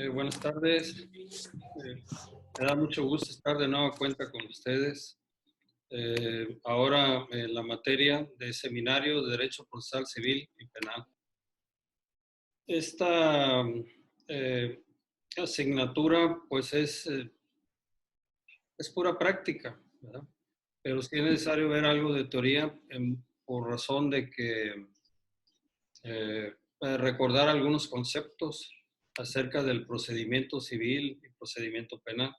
Buenas tardes. Me da mucho gusto estar de nueva cuenta con ustedes. Ahora en la materia de seminario de Derecho Procesal Civil y Penal. Esta eh, asignatura pues es pura práctica, ¿verdad? Pero sí es necesario ver algo de teoría por razón de que recordar algunos conceptos acerca del procedimiento civil y procedimiento penal.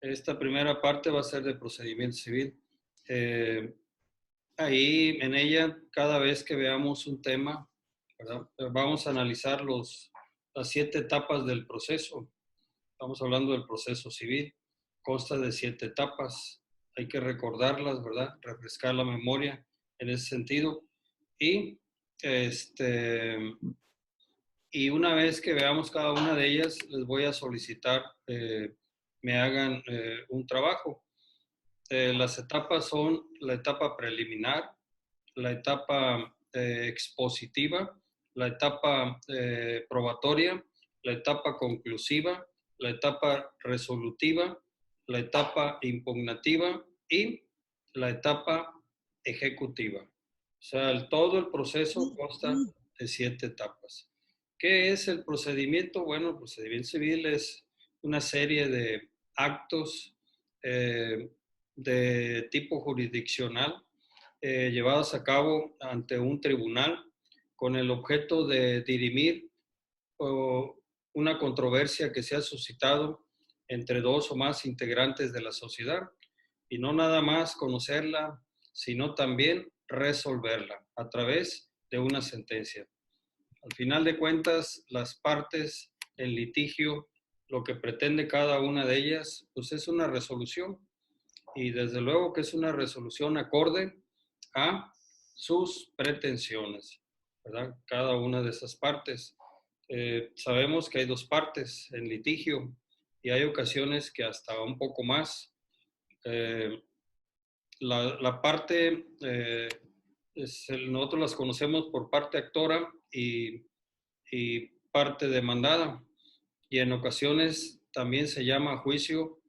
Esta primera parte va a ser de procedimiento civil. Eh, Ahí en ella, cada vez que veamos un tema, ¿verdad? Vamos a analizar las 7 etapas del proceso. Estamos hablando del proceso civil. Consta de 7 etapas. Hay que recordarlas, ¿verdad? Refrescar la memoria en ese sentido. Y, y una vez que veamos cada una de ellas, les voy a solicitar me hagan un trabajo. Las etapas son la etapa preliminar, la etapa expositiva, la etapa probatoria, la etapa conclusiva, la etapa resolutiva, la etapa impugnativa y la etapa ejecutiva. O sea, todo el proceso consta de 7 etapas. ¿Qué es el procedimiento? Bueno, el procedimiento civil es una serie de actos de tipo jurisdiccional llevados a cabo ante un tribunal con el objeto de dirimir una controversia que se ha suscitado entre dos o más integrantes de la sociedad y no nada más conocerla, sino también resolverla a través de una sentencia. Al final de cuentas, las partes en litigio, lo que pretende cada una de ellas, pues es una resolución y desde luego que es una resolución acorde a sus pretensiones, ¿verdad? Cada una de esas partes. Sabemos que hay 2 partes en litigio y hay ocasiones que hasta un poco más. La parte, nosotros las conocemos por parte actora y parte demandada y en ocasiones también se llama juicio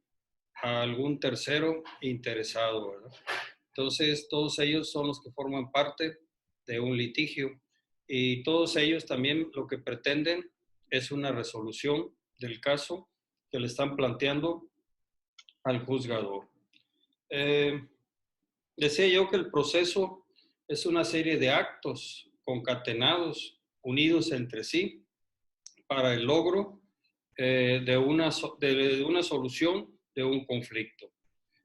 a algún tercero interesado, ¿verdad? Entonces, todos ellos son los que forman parte de un litigio y todos ellos también lo que pretenden es una resolución del caso que le están planteando al juzgador. Decía yo que el proceso es una serie de actos concatenados, unidos entre sí, para el logro de una solución de un conflicto.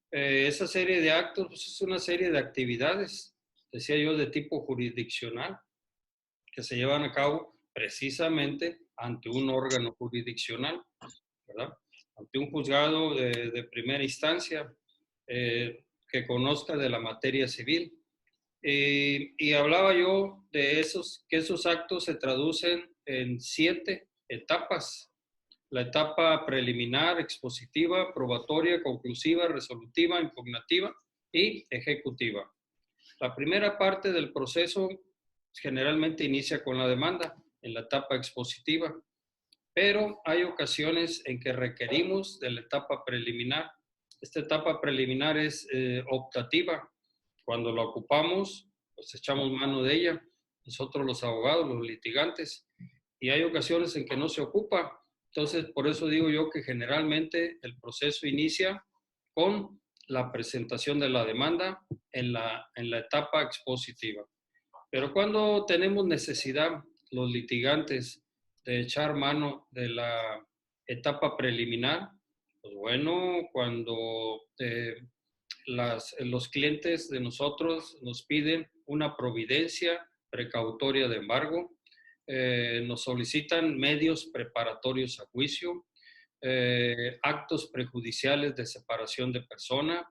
Esa serie de actos pues, es una serie de actividades, decía yo, de tipo jurisdiccional, que se llevan a cabo precisamente ante un órgano jurisdiccional, ¿verdad? Ante un juzgado de primera instancia que conozca de la materia civil. Y hablaba yo de que esos actos se traducen en 7 etapas. La etapa preliminar, expositiva, probatoria, conclusiva, resolutiva, impugnativa y ejecutiva. La primera parte del proceso generalmente inicia con la demanda en la etapa expositiva, pero hay ocasiones en que requerimos de la etapa preliminar. Esta etapa preliminar es optativa. Cuando la ocupamos, pues echamos mano de ella, nosotros los abogados, los litigantes, y hay ocasiones en que no se ocupa. Entonces, por eso digo yo que generalmente el proceso inicia con la presentación de la demanda en la etapa expositiva. Pero cuando tenemos necesidad, los litigantes, de echar mano de la etapa preliminar, pues bueno, cuando los clientes de nosotros nos piden una providencia precautoria de embargo, nos solicitan medios preparatorios a juicio, actos prejudiciales de separación de persona,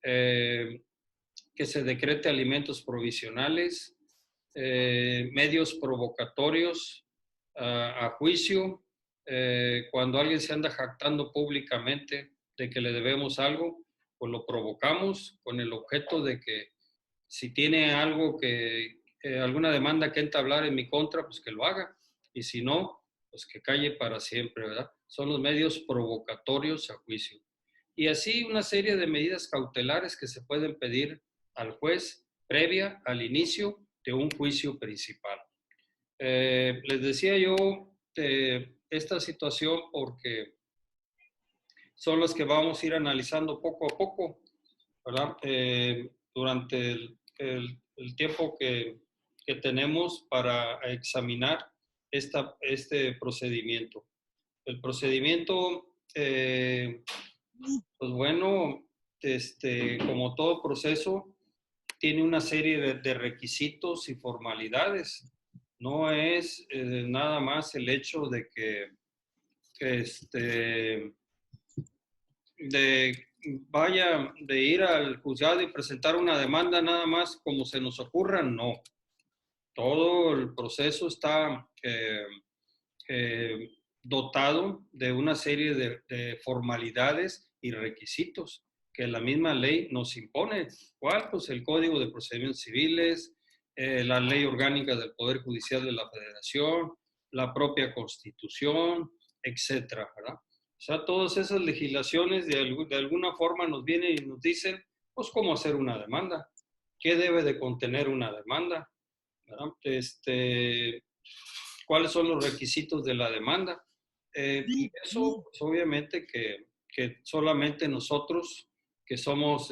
que se decrete alimentos provisionales, medios provocatorios a juicio, cuando alguien se anda jactando públicamente de que le debemos algo, pues lo provocamos con el objeto de que si tiene algo alguna demanda que entablar en mi contra, pues que lo haga. Y si no, pues que calle para siempre, ¿verdad? Son los medios provocatorios a juicio. Y así una serie de medidas cautelares que se pueden pedir al juez previa al inicio de un juicio principal. Les decía yo esta situación porque son las que vamos a ir analizando poco a poco, ¿verdad? Durante el tiempo que tenemos para examinar este procedimiento. El procedimiento, pues bueno, como todo proceso, tiene una serie de requisitos y formalidades. No es nada más el hecho de que de de ir al juzgado y presentar una demanda nada más como se nos ocurra, no. Todo el proceso está dotado de una serie de formalidades y requisitos que la misma ley nos impone. ¿Cuál? Pues el Código de Procedimientos Civiles, la Ley Orgánica del Poder Judicial de la Federación, la propia Constitución, etcétera, ¿verdad? O sea, todas esas legislaciones de alguna forma nos vienen y nos dicen, pues, cómo hacer una demanda, qué debe de contener una demanda, ¿verdad? Cuáles son los requisitos de la demanda. Y eso, pues, obviamente, que solamente nosotros, que somos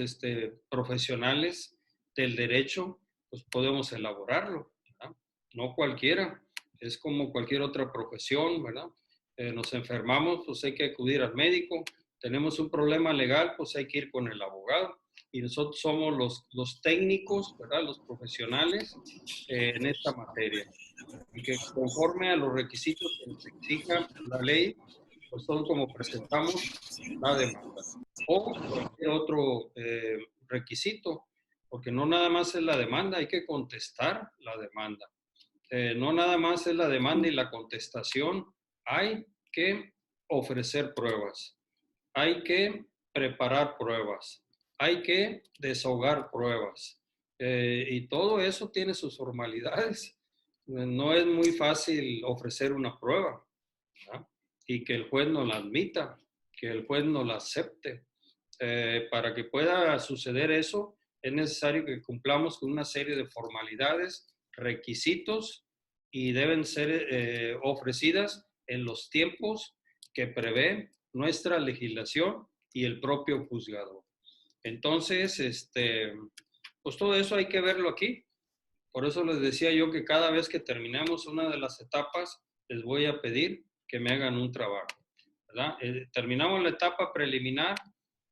profesionales del derecho, pues podemos elaborarlo, ¿verdad? No cualquiera, es como cualquier otra profesión, ¿verdad? Nos enfermamos, pues hay que acudir al médico, tenemos un problema legal, pues hay que ir con el abogado. Y nosotros somos los técnicos, ¿verdad? Los profesionales en esta materia. Y que conforme a los requisitos que nos exija la ley, pues son como presentamos la demanda. O cualquier otro requisito, porque no nada más es la demanda, hay que contestar la demanda. No nada más es la demanda y la contestación, hay que ofrecer pruebas, hay que preparar pruebas, hay que desahogar pruebas. Y todo eso tiene sus formalidades. No es muy fácil ofrecer una prueba, ¿verdad? Y que el juez no la admita, que el juez no la acepte. Para que pueda suceder eso, es necesario que cumplamos con una serie de formalidades, requisitos, y deben ser ofrecidas en los tiempos que prevé nuestra legislación y el propio juzgador. Entonces, pues todo eso hay que verlo aquí. Por eso les decía yo que cada vez que terminemos una de las etapas, les voy a pedir que me hagan un trabajo, ¿verdad? Terminamos la etapa preliminar,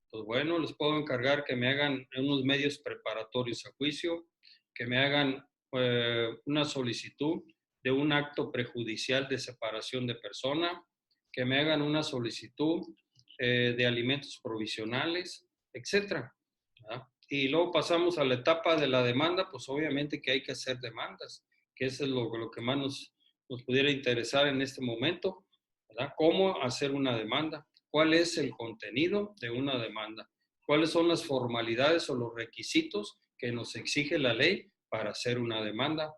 pues bueno, les puedo encargar que me hagan unos medios preparatorios a juicio, que me hagan una solicitud de un acto prejudicial de separación de persona, que me hagan una solicitud de alimentos provisionales, etcétera, ¿verdad? Y luego pasamos a la etapa de la demanda, pues obviamente que hay que hacer demandas, que eso es lo que más nos pudiera interesar en este momento, ¿verdad? ¿Cómo hacer una demanda? ¿Cuál es el contenido de una demanda? ¿Cuáles son las formalidades o los requisitos que nos exige la ley para hacer una demanda?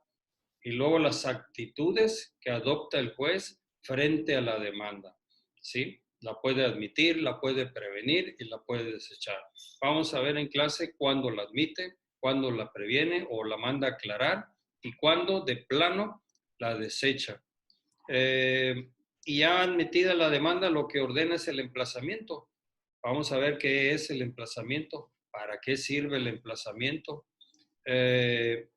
Y luego las actitudes que adopta el juez frente a la demanda, ¿sí? La puede admitir, la puede prevenir y la puede desechar. Vamos a ver en clase cuándo la admite, cuándo la previene o la manda a aclarar y cuándo de plano la desecha. Y ya admitida la demanda, lo que ordena es el emplazamiento. Vamos a ver qué es el emplazamiento, para qué sirve el emplazamiento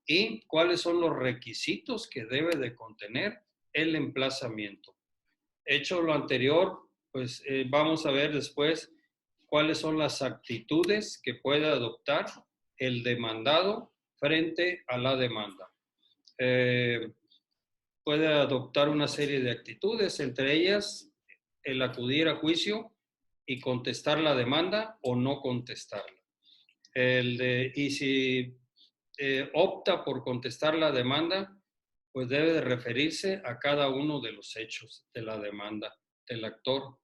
y cuáles son los requisitos que debe de contener el emplazamiento. Hecho lo anterior, pues vamos a ver después cuáles son las actitudes que puede adoptar el demandado frente a la demanda. Puede adoptar una serie de actitudes, entre ellas el acudir a juicio y contestar la demanda o no contestarla. Y si opta por contestar la demanda, pues debe de referirse a cada uno de los hechos de la demanda del actor.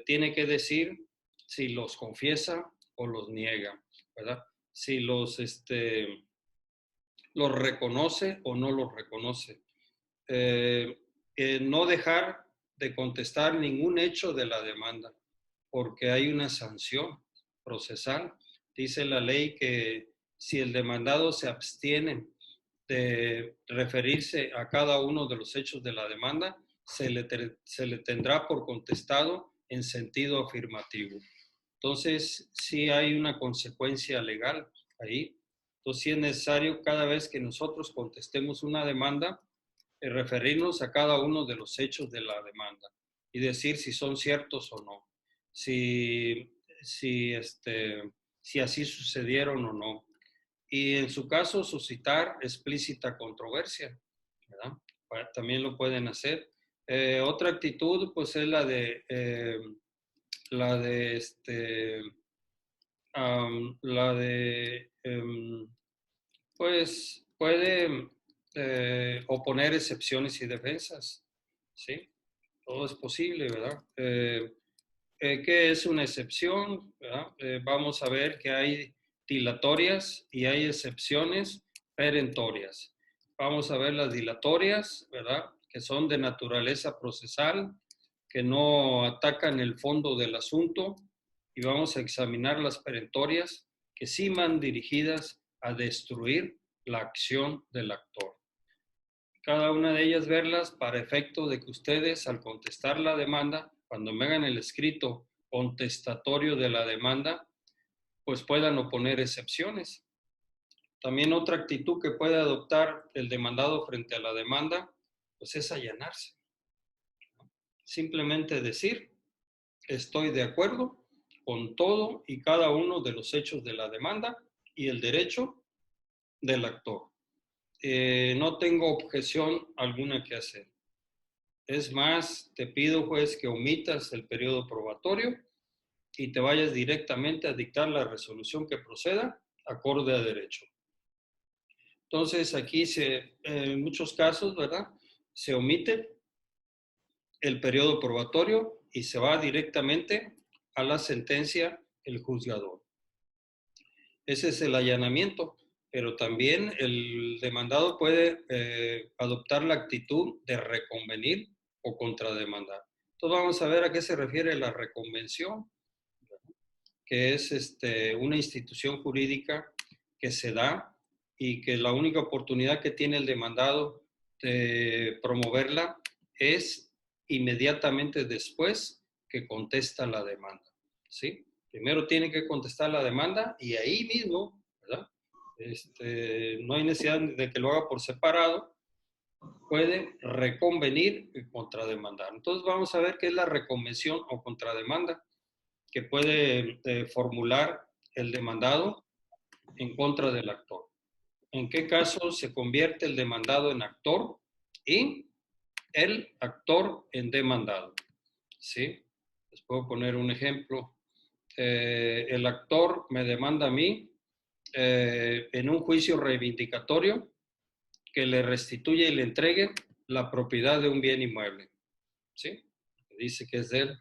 Tiene que decir si los confiesa o los niega, ¿verdad? Si los reconoce o no los reconoce. no dejar de contestar ningún hecho de la demanda, porque hay una sanción procesal. Dice la ley que si el demandado se abstiene de referirse a cada uno de los hechos de la demanda, se le tendrá por contestado en sentido afirmativo. Entonces, sí hay una consecuencia legal ahí. Entonces, sí es necesario cada vez que nosotros contestemos una demanda, referirnos a cada uno de los hechos de la demanda y decir si son ciertos o no, si así sucedieron o no. Y en su caso, suscitar explícita controversia, ¿verdad? También lo pueden hacer. Otra actitud, pues, es pues, puede oponer excepciones y defensas, ¿sí? Todo es posible, ¿verdad? ¿Qué es una excepción? Vamos a ver que hay dilatorias y hay excepciones perentorias. Vamos a ver las dilatorias, ¿verdad? Que son de naturaleza procesal, que no atacan el fondo del asunto, y vamos a examinar las perentorias, que sí van dirigidas a destruir la acción del actor. Cada una de ellas verlas para efecto de que ustedes, al contestar la demanda, cuando me hagan el escrito contestatorio de la demanda, pues puedan oponer excepciones. También otra actitud que puede adoptar el demandado frente a la demanda, pues es allanarse. Simplemente decir, estoy de acuerdo con todo y cada uno de los hechos de la demanda y el derecho del actor. No tengo objeción alguna que hacer. Es más, te pido, juez, que omitas el periodo probatorio y te vayas directamente a dictar la resolución que proceda acorde a derecho. Entonces, aquí en muchos casos, ¿verdad? Se omite el periodo probatorio y se va directamente a la sentencia el juzgador. Ese es el allanamiento, pero también el demandado puede adoptar la actitud de reconvenir o contrademandar. Entonces vamos a ver a qué se refiere la reconvención, que es una institución jurídica que se da y que la única oportunidad que tiene el demandado de promoverla es inmediatamente después que contesta la demanda, ¿sí? Primero tiene que contestar la demanda y ahí mismo, ¿verdad? No hay necesidad de que lo haga por separado, puede reconvenir y contrademandar. Entonces vamos a ver qué es la reconvención o contrademanda que puede formular el demandado en contra del actor. ¿En qué caso se convierte el demandado en actor y el actor en demandado? ¿Sí? Les puedo poner un ejemplo. El actor me demanda a mí en un juicio reivindicatorio que le restituya y le entregue la propiedad de un bien inmueble. ¿Sí? Dice que es de él.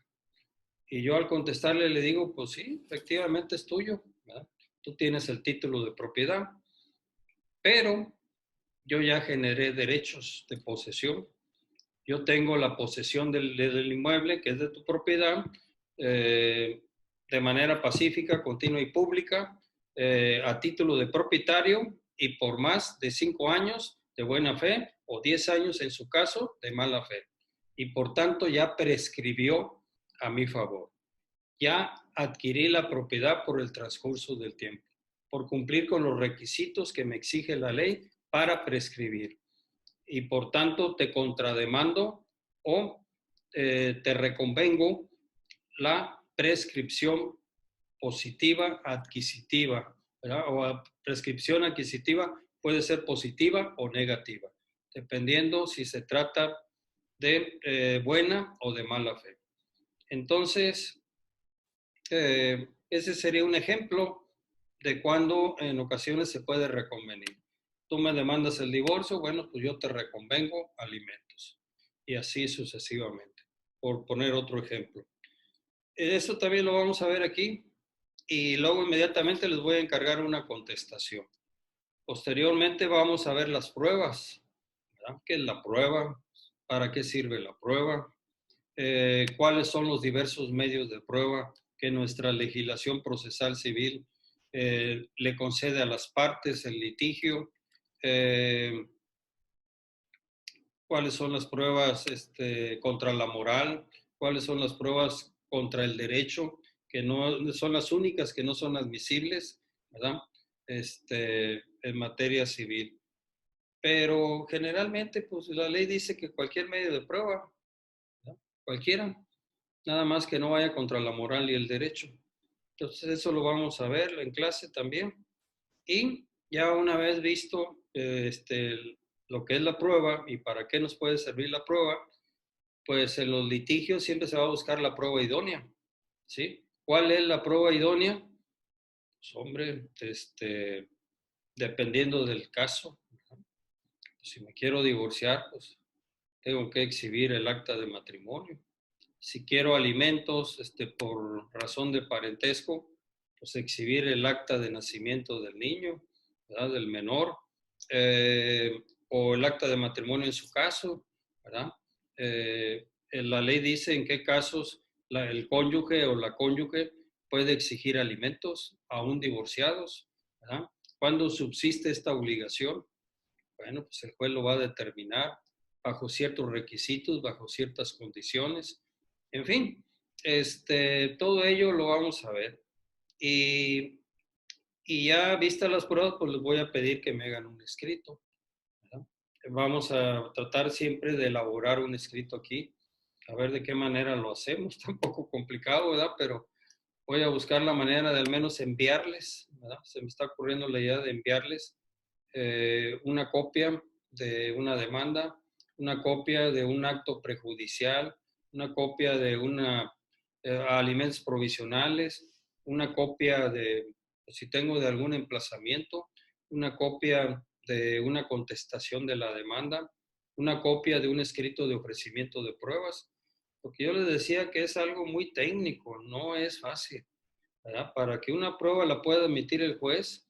Y yo al contestarle le digo, pues sí, efectivamente es tuyo, ¿verdad? Tú tienes el título de propiedad, pero yo ya generé derechos de posesión. Yo tengo la posesión del inmueble que es de tu propiedad de manera pacífica, continua y pública, a título de propietario y por más de 5 años de buena fe o 10 años en su caso de mala fe. Y por tanto ya prescribió a mi favor. Ya adquirí la propiedad por el transcurso del tiempo, por cumplir con los requisitos que me exige la ley para prescribir. Y por tanto te contrademando o te reconvengo la prescripción positiva adquisitiva, ¿verdad? O prescripción adquisitiva puede ser positiva o negativa, dependiendo si se trata de buena o de mala fe. Entonces, ese sería un ejemplo de cuando en ocasiones se puede reconvenir. Tú me demandas el divorcio, bueno, pues yo te reconvengo alimentos. Y así sucesivamente, por poner otro ejemplo. Eso también lo vamos a ver aquí. Y luego inmediatamente les voy a encargar una contestación. Posteriormente vamos a ver las pruebas, ¿verdad? ¿Qué es la prueba? para qué sirve la prueba, cuáles son los diversos medios de prueba que nuestra legislación procesal civil le concede a las partes en litigio, cuáles son las pruebas contra la moral, cuáles son las pruebas contra el derecho, que no son las únicas que no son admisibles, ¿verdad? En materia civil. Pero generalmente, pues la ley dice que cualquier medio de prueba, ¿verdad? Cualquiera, nada más que no vaya contra la moral y el derecho. Entonces eso lo vamos a ver en clase también. Y ya una vez visto lo que es la prueba y para qué nos puede servir la prueba, pues en los litigios siempre se va a buscar la prueba idónea, ¿sí? ¿Cuál es la prueba idónea? Pues hombre, dependiendo del caso. Si me quiero divorciar, pues tengo que exhibir el acta de matrimonio. Si quiero alimentos por razón de parentesco, pues exhibir el acta de nacimiento del niño, ¿verdad? Del menor, o el acta de matrimonio en su caso, ¿verdad? La ley dice en qué casos el cónyuge o la cónyuge puede exigir alimentos aún divorciados, ¿verdad? ¿Cuándo subsiste esta obligación? Bueno, pues el juez lo va a determinar bajo ciertos requisitos, bajo ciertas condiciones. En fin, todo ello lo vamos a ver. Y, y ya vistas las pruebas, pues les voy a pedir que me hagan un escrito, ¿verdad? Vamos a tratar siempre de elaborar un escrito aquí, a ver de qué manera lo hacemos. Está un poco complicado, ¿verdad? Pero voy a buscar la manera de al menos enviarles, ¿verdad? Se me está ocurriendo la idea de enviarles una copia de una demanda, una copia de un acto prejudicial, una copia de alimentos provisionales, una copia de, si tengo de algún emplazamiento, una copia de una contestación de la demanda, una copia de un escrito de ofrecimiento de pruebas, porque yo les decía que es algo muy técnico, no es fácil, ¿verdad? Para que una prueba la pueda emitir el juez,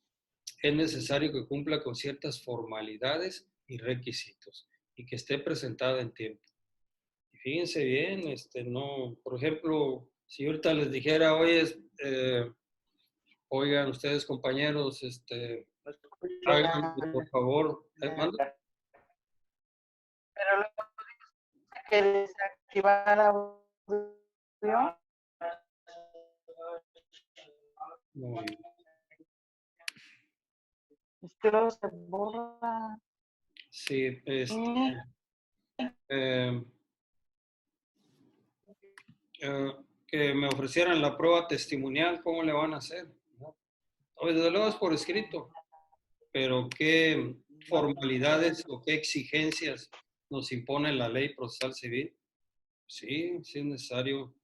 es necesario que cumpla con ciertas formalidades y requisitos y que esté presentada en tiempo. Y fíjense bien, no, por ejemplo, si ahorita les dijera, oigan ustedes compañeros, hagan por favor, ¿manda? Pero luego dice que desactivar la audio. No, Es que luego se borra. sí, ¿Eh? eh, que me ofrecieran la prueba testimonial, ¿cómo le van a hacer? ¿No? Desde luego es por escrito, pero qué formalidades o qué exigencias nos impone la ley procesal civil. Sí, sí es necesario.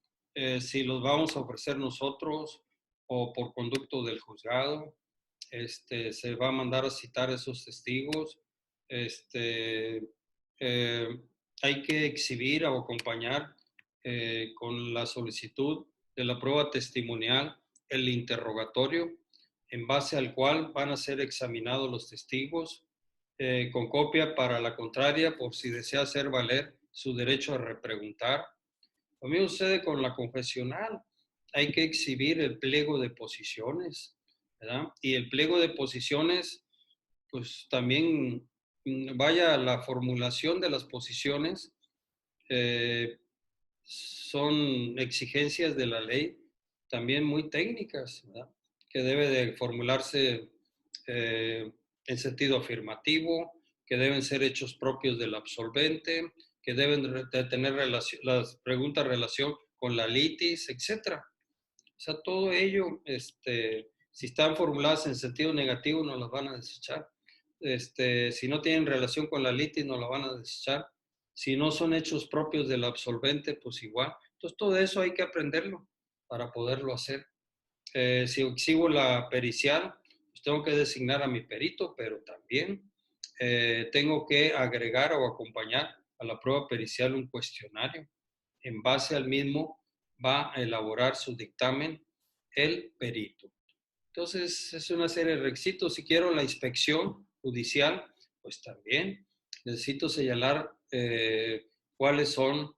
Si los vamos a ofrecer nosotros o por conducto del juzgado, se va a mandar a citar esos testigos. Este, eh, Hay que exhibir o acompañar con la solicitud de la prueba testimonial el interrogatorio en base al cual van a ser examinados los testigos, con copia para la contraria por si desea hacer valer su derecho a repreguntar. Lo mismo sucede con la confesional. Hay que exhibir el pliego de posiciones, ¿verdad? Y el pliego de posiciones, pues también, vaya, la formulación de las posiciones son exigencias de la ley también muy técnicas, ¿verdad? Que debe de formularse en sentido afirmativo, que deben ser hechos propios del absolvente, que deben de tener las preguntas relación con la litis, etcétera. O sea, todo ello, si están formuladas en sentido negativo, no las van a desechar. Si no tienen relación con la litis, no la van a desechar. Si no son hechos propios del absolvente, pues igual. Entonces, todo eso hay que aprenderlo para poderlo hacer. Si exhibo la pericial, pues tengo que designar a mi perito, pero también tengo que agregar o acompañar a la prueba pericial un cuestionario. En base al mismo va a elaborar su dictamen el perito. Entonces, es una serie de requisitos. Si quiero la inspección judicial, pues también necesito señalar cuáles son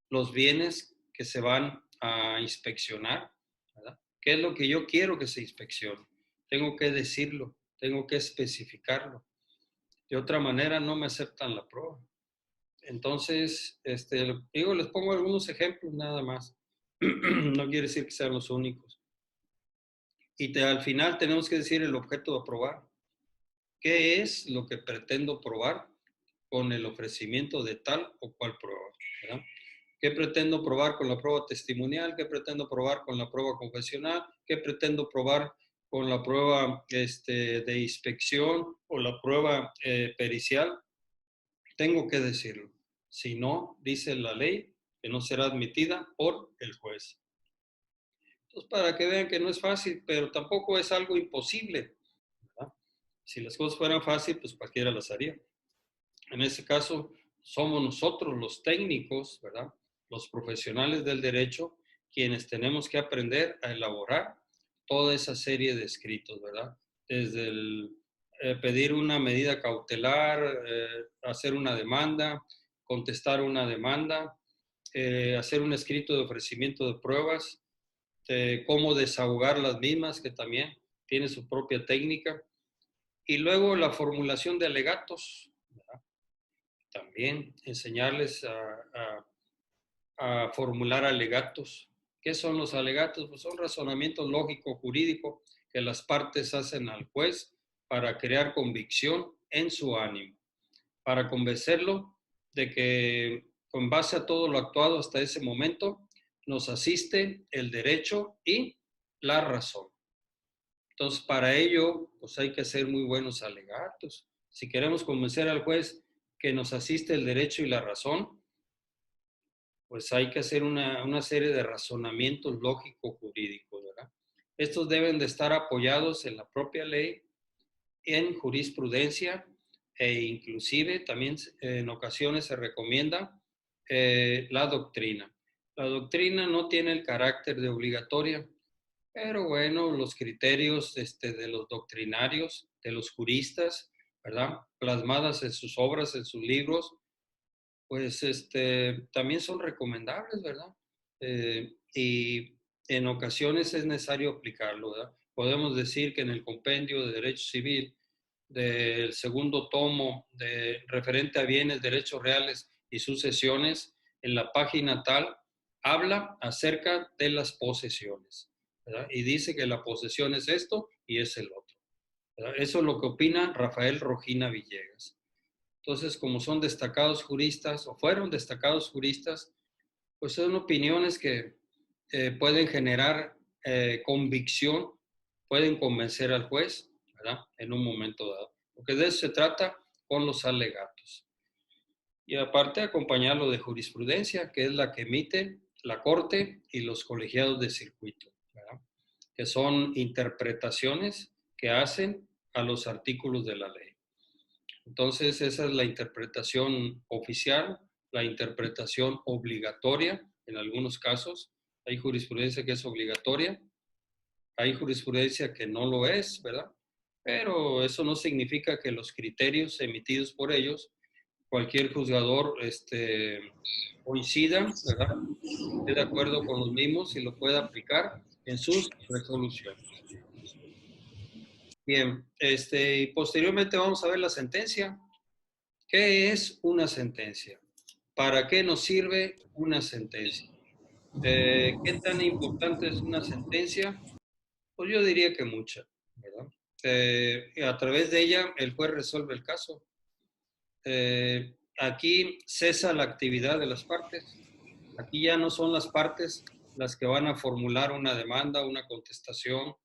los bienes que se van a inspeccionar, ¿verdad? ¿Qué es lo que yo quiero que se inspeccione? Tengo que decirlo, tengo que especificarlo. De otra manera no me aceptan la prueba. Entonces, les pongo algunos ejemplos nada más. No quiere decir que sean los únicos. Y al final tenemos que decir el objeto de probar. ¿Qué es lo que pretendo probar con el ofrecimiento de tal o cual prueba? ¿Verdad? ¿Qué pretendo probar con la prueba testimonial? ¿Qué pretendo probar con la prueba confesional? ¿Qué pretendo probar con la prueba de inspección o la prueba pericial? Tengo que decirlo. Si no, dice la ley que no será admitida por el juez. Entonces, para que vean que no es fácil, pero tampoco es algo imposible, ¿verdad? Si las cosas fueran fáciles, pues cualquiera las haría. En este caso, somos nosotros los técnicos, ¿verdad? Los profesionales del derecho, quienes tenemos que aprender a elaborar toda esa serie de escritos, ¿verdad? Desde el pedir una medida cautelar, hacer una demanda, contestar una demanda, hacer un escrito de ofrecimiento de pruebas, cómo desahogar las mismas, que también tiene su propia técnica, y luego la formulación de alegatos, ¿verdad? También enseñarles a formular alegatos. ¿Qué son los alegatos? Pues son razonamientos lógicos, jurídicos, que las partes hacen al juez para crear convicción en su ánimo, para convencerlo de que con base a todo lo actuado hasta ese momento, nos asiste el derecho y la razón. Entonces, para ello, pues hay que hacer muy buenos alegatos. Si queremos convencer al juez que nos asiste el derecho y la razón, pues hay que hacer una serie de razonamientos lógicos jurídicos, ¿verdad? Estos deben de estar apoyados en la propia ley, en jurisprudencia e inclusive también en ocasiones se recomienda la doctrina. La doctrina no tiene el carácter de obligatoria, pero bueno, los criterios de los doctrinarios, de los juristas, ¿verdad? Plasmadas en sus obras, en sus libros, pues también son recomendables, ¿verdad? Y en ocasiones es necesario aplicarlo, ¿verdad? Podemos decir que en el compendio de Derecho Civil del segundo tomo de referente a bienes, derechos reales y sucesiones, en la página tal, habla acerca de las posesiones, ¿verdad? Y dice que la posesión es esto y es el otro, ¿verdad? Eso es lo que opina Rafael Rojina Villegas. Entonces, como son destacados juristas o fueron destacados juristas, pues son opiniones que pueden generar convicción, pueden convencer al juez, ¿verdad? En un momento dado. Porque de eso se trata con los alegatos. Y aparte acompañarlo de jurisprudencia, que es la que emite la Corte y los colegiados de circuito, ¿verdad? Que son interpretaciones que hacen a los artículos de la ley. Entonces, esa es la interpretación oficial, la interpretación obligatoria en algunos casos. Hay jurisprudencia que es obligatoria, hay jurisprudencia que no lo es, ¿verdad? Pero eso no significa que los criterios emitidos por ellos, cualquier juzgador coincida, ¿verdad? Esté de acuerdo con los mismos y lo pueda aplicar en sus resoluciones. Bien, y posteriormente vamos a ver la sentencia. ¿Qué es una sentencia? ¿Para qué nos sirve una sentencia? ¿Qué tan importante es una sentencia? Pues yo diría que mucha, ¿verdad? A través de ella el juez resuelve el caso. Aquí cesa la actividad de las partes. Aquí ya no son las partes las que van a formular una demanda, una contestación,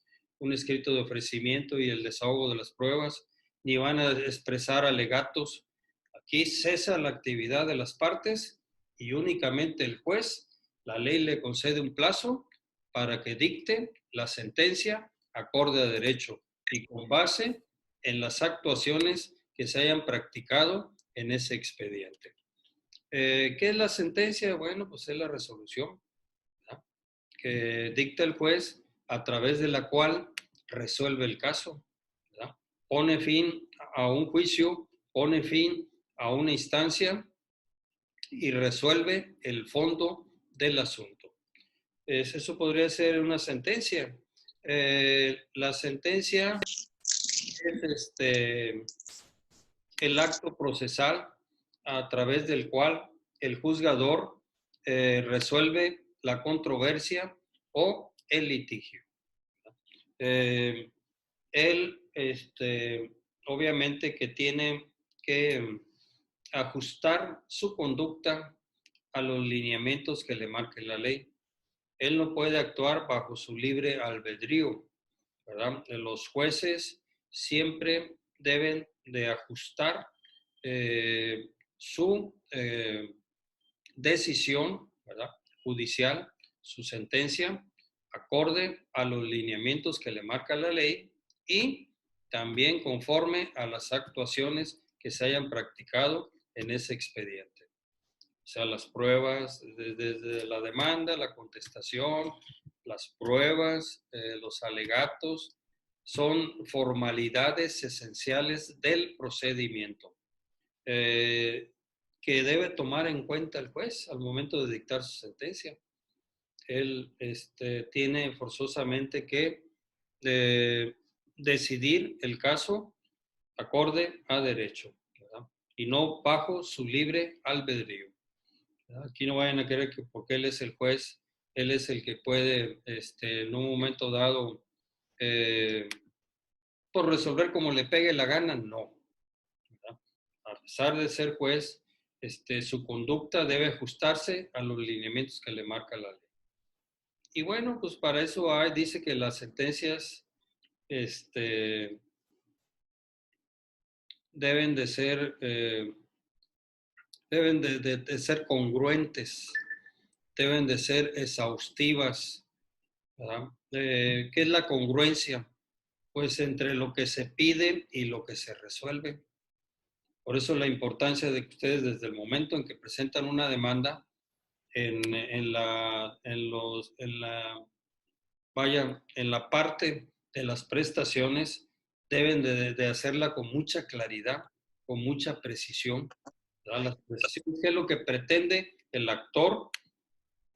un escrito de ofrecimiento y el desahogo de las pruebas, ni van a expresar alegatos. Aquí cesa la actividad de las partes y únicamente el juez, la ley le concede un plazo para que dicte la sentencia acorde a derecho y con base en las actuaciones que se hayan practicado en ese expediente. ¿Qué es la sentencia? Bueno, pues es la resolución, ¿verdad?, que dicta el juez a través de la cual resuelve el caso, ¿verdad? Pone fin a un juicio, pone fin a una instancia y resuelve el fondo del asunto. Eso podría ser una sentencia. La sentencia es el acto procesal a través del cual el juzgador resuelve la controversia o el litigio. Eh, él, obviamente que tiene que ajustar su conducta a los lineamientos que le marque la ley. Él no puede actuar bajo su libre albedrío, ¿verdad? Los jueces siempre deben de ajustar su decisión, ¿verdad?, judicial, su sentencia, acorde a los lineamientos que le marca la ley y también conforme a las actuaciones que se hayan practicado en ese expediente. O sea, las pruebas, desde la demanda, la contestación, las pruebas, los alegatos, son formalidades esenciales del procedimiento que debe tomar en cuenta el juez al momento de dictar su sentencia. Él tiene forzosamente que decidir el caso acorde a derecho, ¿verdad? Y no bajo su libre albedrío. Aquí no vayan a creer que porque él es el juez, él es el que puede en un momento dado por resolver como le pegue la gana, no. ¿Verdad? A pesar de ser juez, su conducta debe ajustarse a los lineamientos que le marca la ley. Y bueno, pues para eso dice que las sentencias deben de ser ser congruentes, deben de ser exhaustivas, ¿verdad? ¿Qué es la congruencia? Pues entre lo que se pide y lo que se resuelve. Por eso la importancia de que ustedes desde el momento en que presentan una demanda en la parte de las prestaciones deben de hacerla con mucha claridad, con mucha precisión, ¿verdad? Las precisiones, ¿qué es lo que pretende el actor,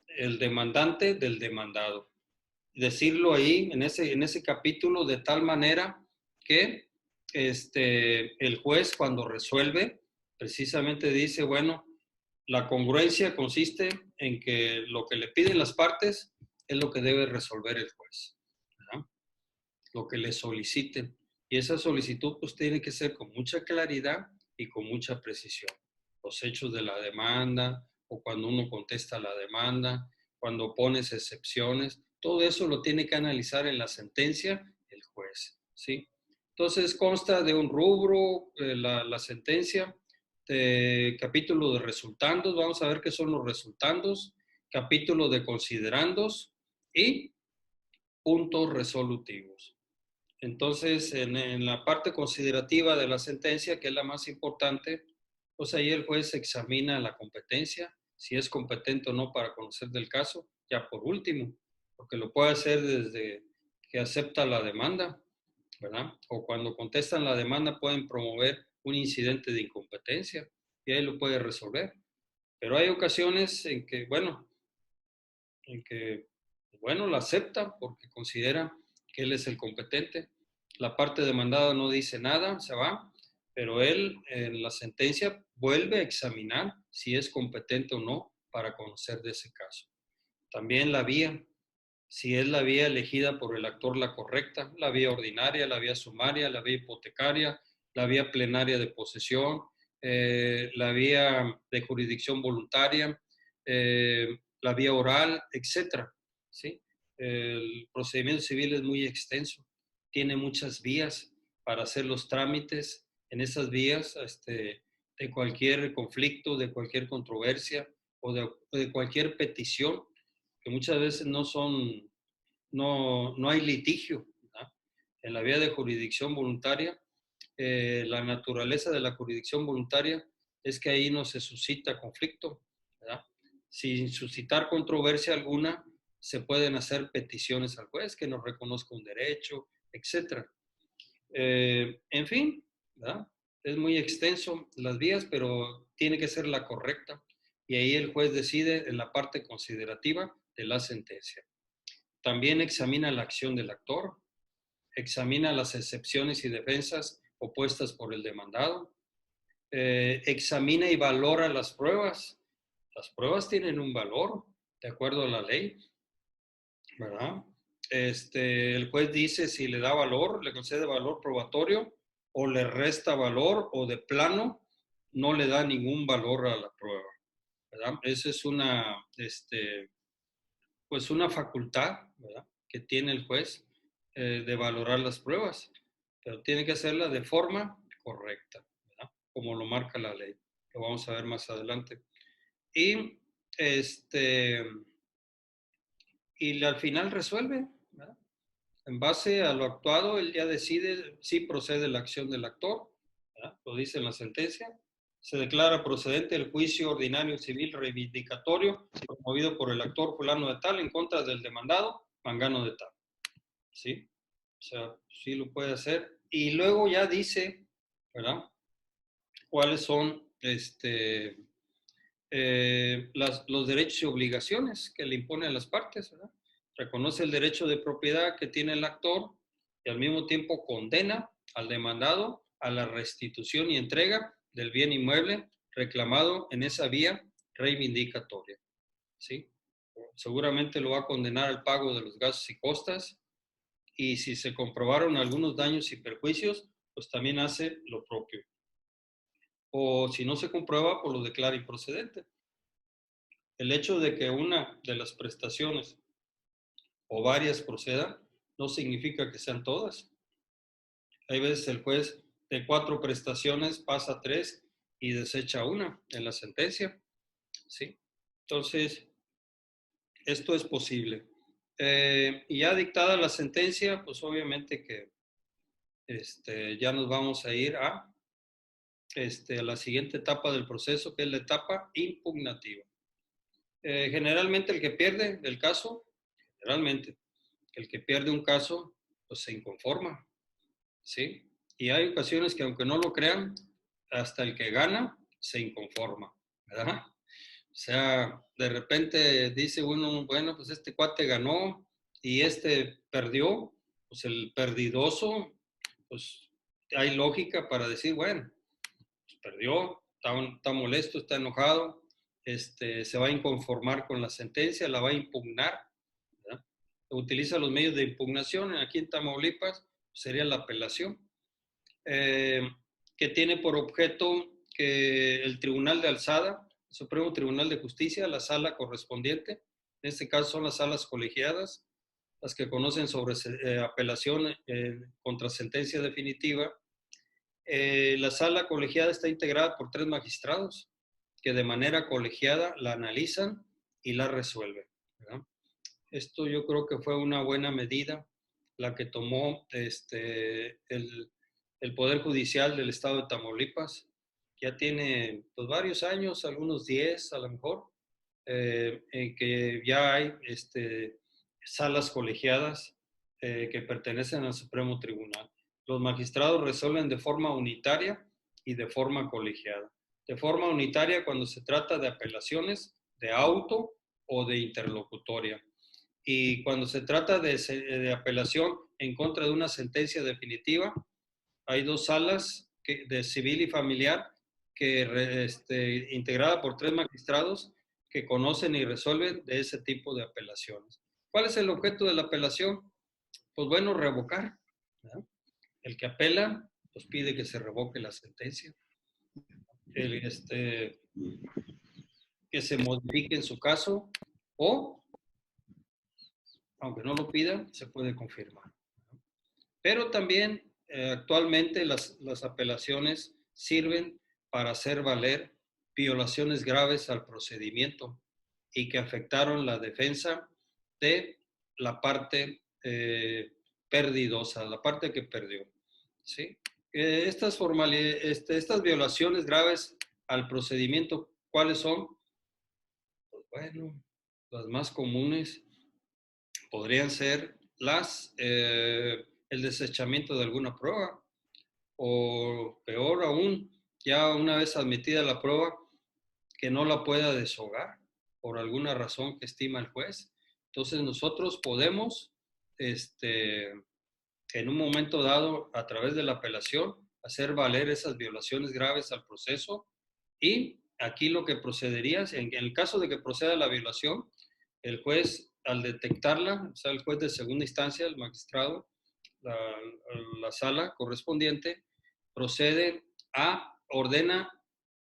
el demandante del demandado? Decirlo ahí en ese capítulo de tal manera que el juez cuando resuelve precisamente dice, bueno, la congruencia consiste en que lo que le piden las partes es lo que debe resolver el juez, ¿verdad? Lo que le soliciten. Y esa solicitud pues tiene que ser con mucha claridad y con mucha precisión. Los hechos de la demanda o cuando uno contesta la demanda, cuando pones excepciones, todo eso lo tiene que analizar en la sentencia el juez, ¿sí? Entonces consta de un rubro, la sentencia, de capítulo de resultandos, vamos a ver qué son los resultandos, capítulo de considerandos y puntos resolutivos. Entonces, en la parte considerativa de la sentencia, que es la más importante, pues ahí el juez examina la competencia, si es competente o no para conocer del caso, ya por último, porque lo puede hacer desde que acepta la demanda, ¿verdad? O cuando contestan la demanda pueden promover un incidente de incompetencia y ahí lo puede resolver. Pero hay ocasiones en que, bueno, la acepta porque considera que él es el competente. La parte demandada no dice nada, se va, pero él en la sentencia vuelve a examinar si es competente o no para conocer de ese caso. También la vía, si es la vía elegida por el actor la correcta, la vía ordinaria, la vía sumaria, la vía hipotecaria, la vía plenaria de posesión, la vía de jurisdicción voluntaria, la vía oral, etcétera, ¿sí? El procedimiento civil es muy extenso, tiene muchas vías para hacer los trámites en esas vías de cualquier conflicto, de cualquier controversia o de cualquier petición, que muchas veces no hay litigio, ¿verdad? En la vía de jurisdicción voluntaria, la naturaleza de la jurisdicción voluntaria es que ahí no se suscita conflicto, ¿verdad? Sin suscitar controversia alguna, se pueden hacer peticiones al juez que nos reconozca un derecho, etc. En fin, ¿verdad? Es muy extenso las vías, pero tiene que ser la correcta. y ahí el juez decide en la parte considerativa de la sentencia. También examina la acción del actor, examina las excepciones y defensas opuestas por el demandado, examina y valora las pruebas. Las pruebas tienen un valor de acuerdo a la ley, ¿verdad? El juez dice si le da valor, le concede valor probatorio o le resta valor o de plano no le da ningún valor a la prueba, ¿verdad? Esa es pues una facultad, ¿verdad?, que tiene el juez de valorar las pruebas, pero tiene que hacerla de forma correcta, ¿verdad?, como lo marca la ley. Lo vamos a ver más adelante. Y, y al final resuelve, ¿verdad? En base a lo actuado, él ya decide si procede la acción del actor, ¿verdad?, lo dice en la sentencia. Se declara procedente el juicio ordinario civil reivindicatorio promovido por el actor fulano de tal en contra del demandado mangano de tal. ¿Sí? O sea, sí lo puede hacer. Y luego ya dice, ¿verdad?, cuáles son los derechos y obligaciones que le imponen a las partes, ¿verdad? Reconoce el derecho de propiedad que tiene el actor y al mismo tiempo condena al demandado a la restitución y entrega del bien inmueble reclamado en esa vía reivindicatoria, ¿sí? Seguramente lo va a condenar al pago de los gastos y costas, y si se comprobaron algunos daños y perjuicios, pues también hace lo propio. O si no se comprueba, pues lo declara improcedente. El hecho de que una de las prestaciones o varias procedan no significa que sean todas. Hay veces el juez de 4 prestaciones pasa a 3 y desecha una en la sentencia, ¿sí? Entonces, esto es posible. Y ya dictada la sentencia, pues obviamente que ya nos vamos a ir a la siguiente etapa del proceso, que es la etapa impugnativa. Generalmente el que pierde el caso, generalmente el que pierde un caso, pues se inconforma, ¿sí? Y hay ocasiones que aunque no lo crean, hasta el que gana se inconforma, ¿verdad? O sea, de repente dice uno, bueno, pues este cuate ganó y este perdió, pues el perdidoso, pues hay lógica para decir, bueno, pues perdió, está molesto, está enojado, se va a inconformar con la sentencia, la va a impugnar, ¿verdad? Utiliza los medios de impugnación. Aquí en Tamaulipas sería la apelación, que tiene por objeto que el Tribunal de Alzada, el Supremo Tribunal de Justicia, la sala correspondiente, en este caso son las salas colegiadas, las que conocen sobre apelación contra sentencia definitiva. La sala colegiada está integrada por 3 magistrados que de manera colegiada la analizan y la resuelven, ¿verdad? Esto yo creo que fue una buena medida la que tomó el Poder Judicial del Estado de Tamaulipas. Ya tiene pues, varios años, algunos 10 a lo mejor, en que ya hay salas colegiadas que pertenecen al Supremo Tribunal. Los magistrados resuelven de forma unitaria y de forma colegiada. De forma unitaria cuando se trata de apelaciones de auto o de interlocutoria. Y cuando se trata de apelación en contra de una sentencia definitiva, hay 2 salas de civil y familiar integrada por 3 magistrados que conocen y resuelven de ese tipo de apelaciones. ¿Cuál es el objeto de la apelación? Pues bueno, revocar, ¿verdad? El que apela, pues pide que se revoque la sentencia. Que se modifique en su caso, o, aunque no lo pida, se puede confirmar. Pero también actualmente las apelaciones sirven para hacer valer violaciones graves al procedimiento y que afectaron la defensa de la parte perdidosa, la parte que perdió, ¿sí? Estas violaciones graves al procedimiento, ¿cuáles son? Pues bueno, las más comunes podrían ser el desechamiento de alguna prueba, o peor aún, ya una vez admitida la prueba, que no la pueda deshogar por alguna razón que estima el juez. Entonces nosotros podemos, en un momento dado, a través de la apelación, hacer valer esas violaciones graves al proceso. Y aquí lo que procedería, en el caso de que proceda la violación, el juez, al detectarla, o sea, el juez de segunda instancia, el magistrado, la sala correspondiente, procede ordena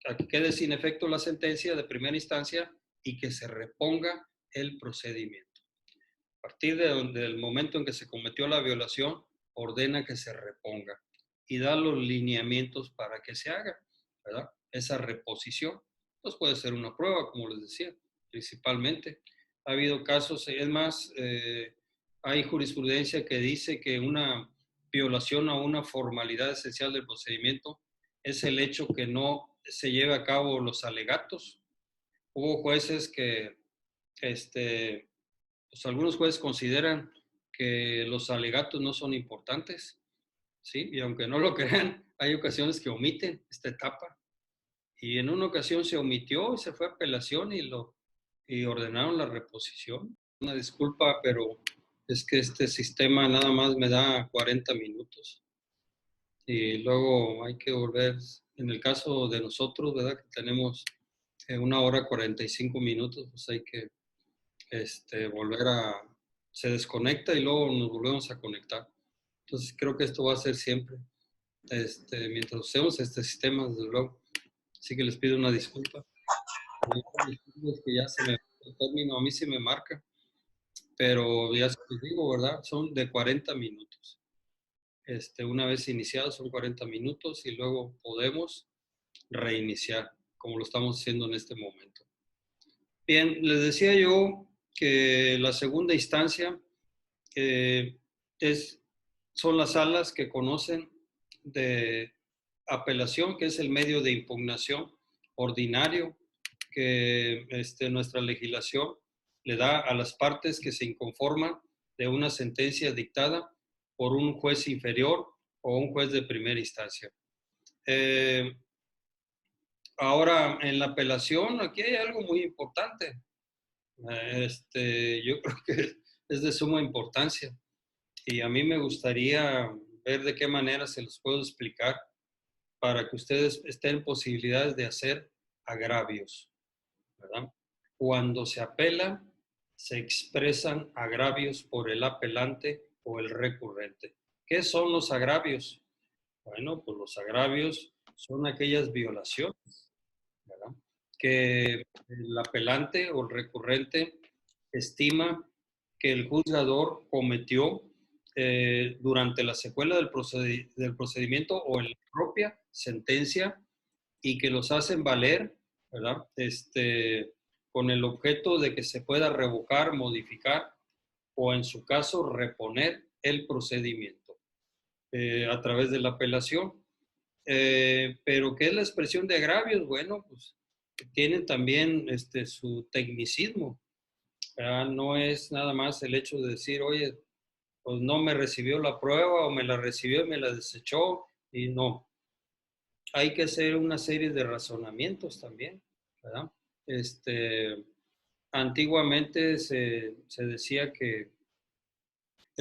a que quede sin efecto la sentencia de primera instancia y que se reponga el procedimiento. A partir del momento en que se cometió la violación, ordena que se reponga y da los lineamientos para que se haga, ¿verdad? Esa reposición. Pues puede ser una prueba, como les decía, principalmente. Ha habido casos, es más, hay jurisprudencia que dice que una violación a una formalidad esencial del procedimiento es el hecho que no se lleve a cabo los alegatos. Hubo jueces que, pues algunos jueces consideran que los alegatos no son importantes, ¿sí? Y aunque no lo crean, hay ocasiones que omiten esta etapa. Y en una ocasión se omitió y se fue a apelación y ordenaron la reposición. Una disculpa, pero es que este sistema nada más me da 40 minutos. Y luego hay que volver, en el caso de nosotros, ¿verdad? Que tenemos 1 hora 45 minutos, pues hay que volver se desconecta y luego nos volvemos a conectar. Entonces creo que esto va a ser siempre, mientras usemos este sistema, desde luego. Así que les pido una disculpa. Es que ya el término a mí se me marca, pero ya les digo, ¿verdad? Son de 40 minutos. Una vez iniciados son 40 minutos y luego podemos reiniciar, como lo estamos haciendo en este momento. Bien, les decía yo que la segunda instancia son las salas que conocen de apelación, que es el medio de impugnación ordinario que nuestra legislación le da a las partes que se inconforman de una sentencia dictada por un juez inferior o un juez de primera instancia. Ahora, en la apelación, aquí hay algo muy importante. Yo creo que es de suma importancia y a mí me gustaría ver de qué manera se los puedo explicar para que ustedes estén en posibilidades de hacer agravios, ¿verdad? Cuando se apela, se expresan agravios por el apelante o el recurrente. ¿Qué son los agravios? Bueno, pues los agravios son aquellas violaciones, ¿verdad? Que el apelante o el recurrente estima que el juzgador cometió durante la secuela del procedimiento o en la propia sentencia y que los hacen valer, ¿verdad? Con el objeto de que se pueda revocar, modificar o en su caso reponer el procedimiento a través de la apelación. Pero ¿qué es la expresión de agravios? Bueno, pues tienen también su tecnicismo. No es nada más el hecho de decir, oye, pues no me recibió la prueba o me la recibió y me la desechó, y no. Hay que hacer una serie de razonamientos también, ¿verdad? Antiguamente se decía que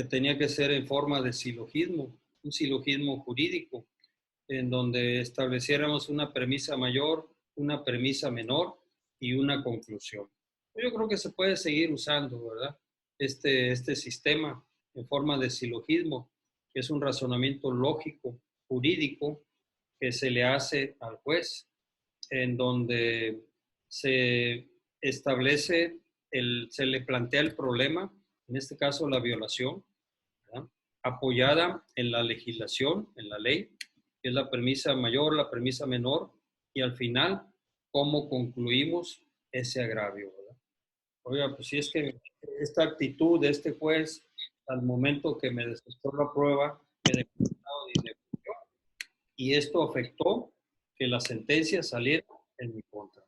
tenía que ser en forma de silogismo, un silogismo jurídico, en donde estableciéramos una premisa mayor, una premisa menor y una conclusión. Yo creo que se puede seguir usando, ¿verdad? Este sistema en forma de silogismo, que es un razonamiento lógico, jurídico, que se le hace al juez, en donde se establece, se le plantea el problema, en este caso la violación, ¿verdad? Apoyada en la legislación, en la ley, que es la premisa mayor, la premisa menor, y al final, cómo concluimos ese agravio, ¿verdad? Oiga, pues si es que esta actitud de este juez, al momento que me desechó la prueba, me dejó y esto afectó que la sentencia saliera en mi contra.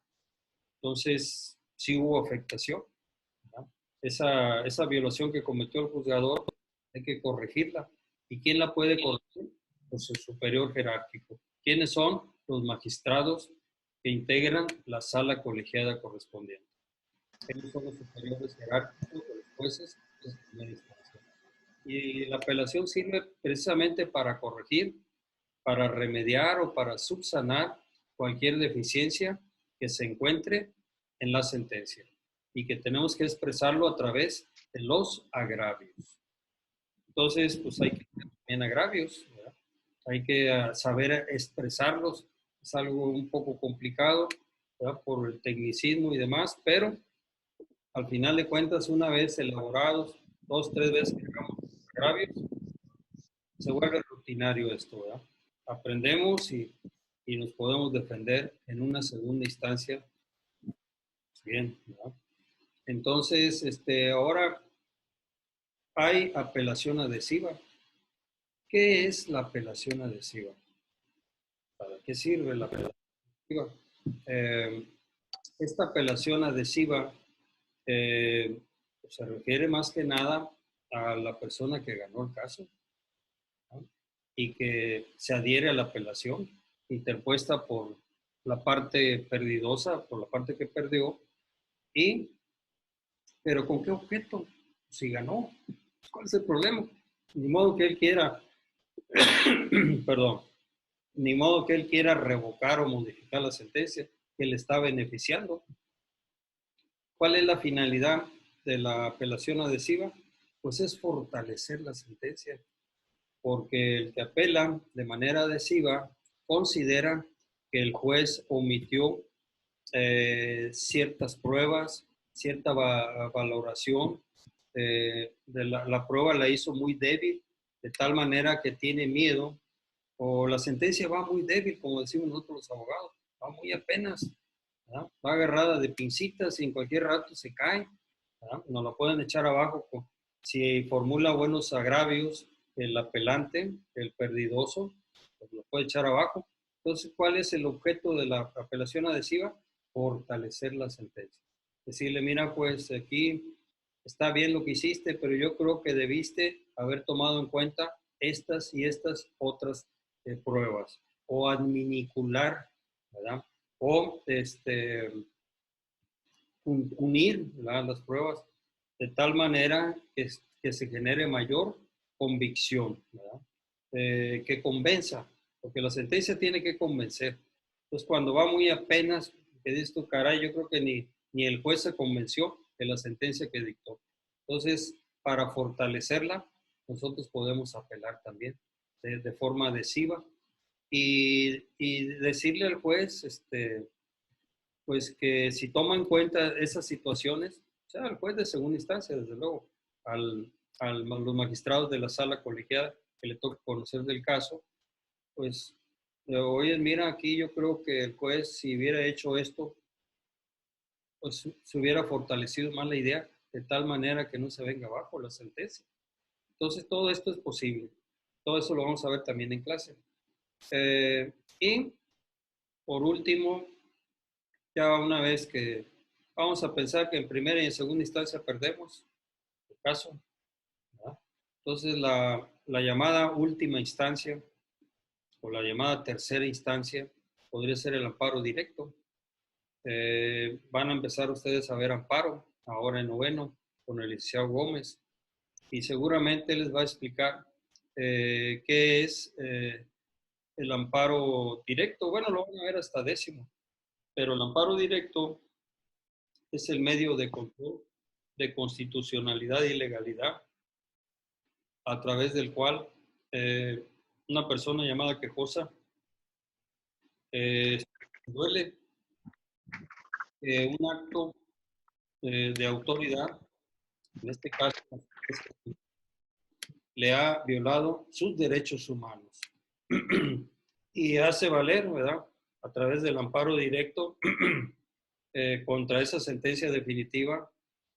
Entonces, sí hubo afectación, ¿verdad? Esa violación que cometió el juzgador hay que corregirla. ¿Y quién la puede corregir? Pues su superior jerárquico. ¿Quiénes son? Los magistrados que integran la sala colegiada correspondiente. Ellos son los superiores jerárquicos de los jueces de primera instancia. Y la apelación sirve precisamente para corregir, para remediar o para subsanar cualquier deficiencia que se encuentre en la sentencia y que tenemos que expresarlo a través de los agravios. Entonces, pues hay que tener también agravios, ¿verdad? Hay que saber expresarlos. Es algo un poco complicado, ¿verdad? Por el tecnicismo y demás, pero al final de cuentas, una vez elaborados, 2, 3 veces que hagamos agravios, se vuelve rutinario esto, ¿verdad? Aprendemos y nos podemos defender en una segunda instancia. Bien, ¿verdad? Entonces, ahora hay apelación adhesiva. ¿Qué es la apelación adhesiva? ¿Para qué sirve la apelación adhesiva? Esta apelación adhesiva se refiere más que nada a la persona que ganó el caso, ¿no? Y que se adhiere a la apelación interpuesta por la parte perdidosa, por la parte que perdió, pero ¿con qué objeto? Si ganó, ¿cuál es el problema? Ni modo que él quiera, perdón, ni modo que él quiera revocar o modificar la sentencia que le está beneficiando. ¿Cuál es la finalidad de la apelación adhesiva? Pues es fortalecer la sentencia, porque el que apela de manera adhesiva considera que el juez omitió ciertas pruebas, cierta valoración, de la prueba la hizo muy débil, de tal manera que tiene miedo, o la sentencia va muy débil, como decimos nosotros los abogados, va muy apenas, ¿verdad? Va agarrada de pincitas y en cualquier rato se cae, ¿verdad? Nos la pueden echar abajo si formula buenos agravios el apelante, el perdidoso, pues lo puede echar abajo. Entonces, ¿cuál es el objeto de la apelación adhesiva? Fortalecer la sentencia. Decirle, mira, pues aquí está bien lo que hiciste, pero yo creo que debiste haber tomado en cuenta estas y estas otras pruebas, o adminicular, ¿verdad? O unir, ¿verdad?, las pruebas de tal manera que se genere mayor convicción, ¿verdad? Que convenza, porque la sentencia tiene que convencer. Entonces, cuando va muy apenas, que dices tú, caray, yo creo que ni el juez se convenció de la sentencia que dictó. Entonces, para fortalecerla, nosotros podemos apelar también de forma adhesiva y decirle al juez, pues que si toma en cuenta esas situaciones, o sea, al juez de segunda instancia, desde luego, los magistrados de la sala colegiada que le toca conocer del caso, pues, oye, mira, aquí yo creo que el juez, si hubiera hecho esto, pues se hubiera fortalecido más la idea, de tal manera que no se venga abajo la sentencia. Entonces, todo esto es posible. Todo eso lo vamos a ver también en clase. Y, por último, ya una vez que vamos a pensar que en primera y en segunda instancia perdemos el caso, ¿verdad? Entonces, la llamada última instancia o la llamada tercera instancia podría ser el amparo directo. Van a empezar ustedes a ver amparo ahora en noveno con el licenciado Gómez y seguramente les va a explicar qué es el amparo directo. Bueno, lo van a ver hasta décimo, pero el amparo directo es el medio de control de constitucionalidad y legalidad a través del cual una persona llamada quejosa duele un acto de autoridad, en este caso, le ha violado sus derechos humanos y hace valer, ¿verdad?, a través del amparo directo contra esa sentencia definitiva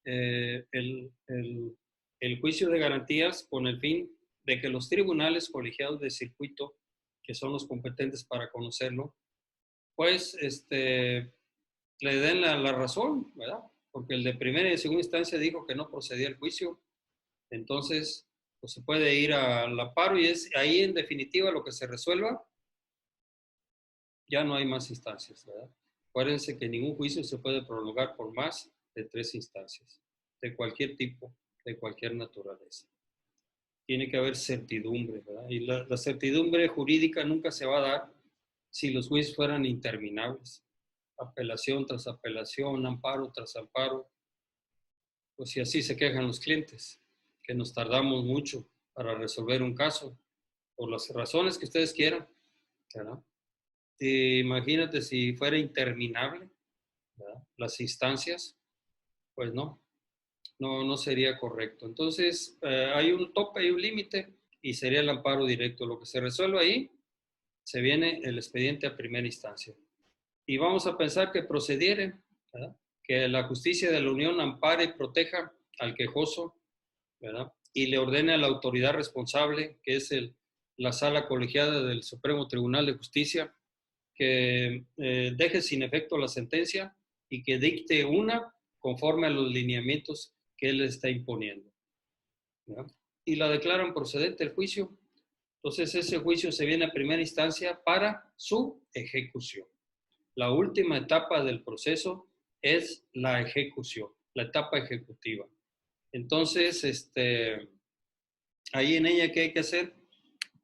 el juicio de garantías con el fin de que los tribunales colegiados de circuito, que son los competentes para conocerlo, pues le den la razón, ¿verdad? Porque el de primera y segunda instancia dijo que no procedía el juicio. Entonces, pues se puede ir al amparo y es ahí en definitiva lo que se resuelva, ya no hay más instancias, ¿verdad? Acuérdense que ningún juicio se puede prolongar por más de 3 instancias, de cualquier tipo, de cualquier naturaleza. Tiene que haber certidumbre, ¿verdad? Y la certidumbre jurídica nunca se va a dar si los juicios fueran interminables. Apelación tras apelación, amparo tras amparo. Pues si así se quejan los clientes, que nos tardamos mucho para resolver un caso, por las razones que ustedes quieran, ¿verdad? Imagínate si fuera interminable, ¿verdad? Las instancias, pues no sería correcto. Entonces, hay un tope, hay un límite y sería el amparo directo. Lo que se resuelve ahí, se viene el expediente a primera instancia. Y vamos a pensar que procediere, ¿verdad? Que la justicia de la Unión ampare y proteja al quejoso, ¿verdad? Y le ordene a la autoridad responsable, que es la sala colegiada del Supremo Tribunal de Justicia, que deje sin efecto la sentencia y que dicte una conforme a los lineamientos que él está imponiendo, ¿verdad? Y la declaran procedente el juicio. Entonces ese juicio se viene a primera instancia para su ejecución. La última etapa del proceso es la ejecución, la etapa ejecutiva. Entonces, ahí en ella, ¿qué hay que hacer?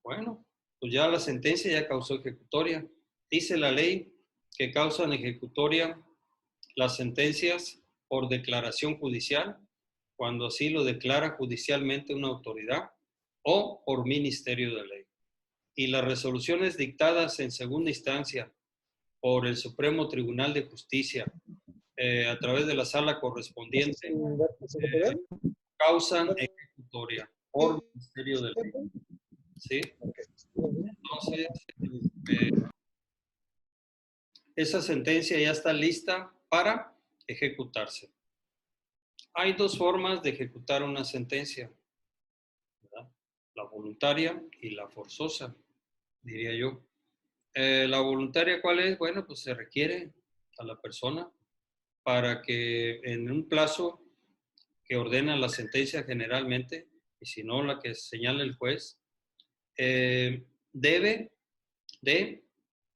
Bueno, pues ya la sentencia ya causó ejecutoria. Dice la ley que causan ejecutoria las sentencias por declaración judicial, cuando así lo declara judicialmente una autoridad, o por ministerio de ley. Y las resoluciones dictadas en segunda instancia por el Supremo Tribunal de Justicia, a través de la sala correspondiente, causan ejecutoria por ministerio de ley. ¿Sí? Entonces, esa sentencia ya está lista para ejecutarse. Hay 2 formas de ejecutar una sentencia, ¿verdad? La voluntaria y la forzosa, diría yo. La voluntaria, ¿cuál es? Bueno, pues se requiere a la persona para que en un plazo que ordena la sentencia generalmente, y si no la que señala el juez, debe de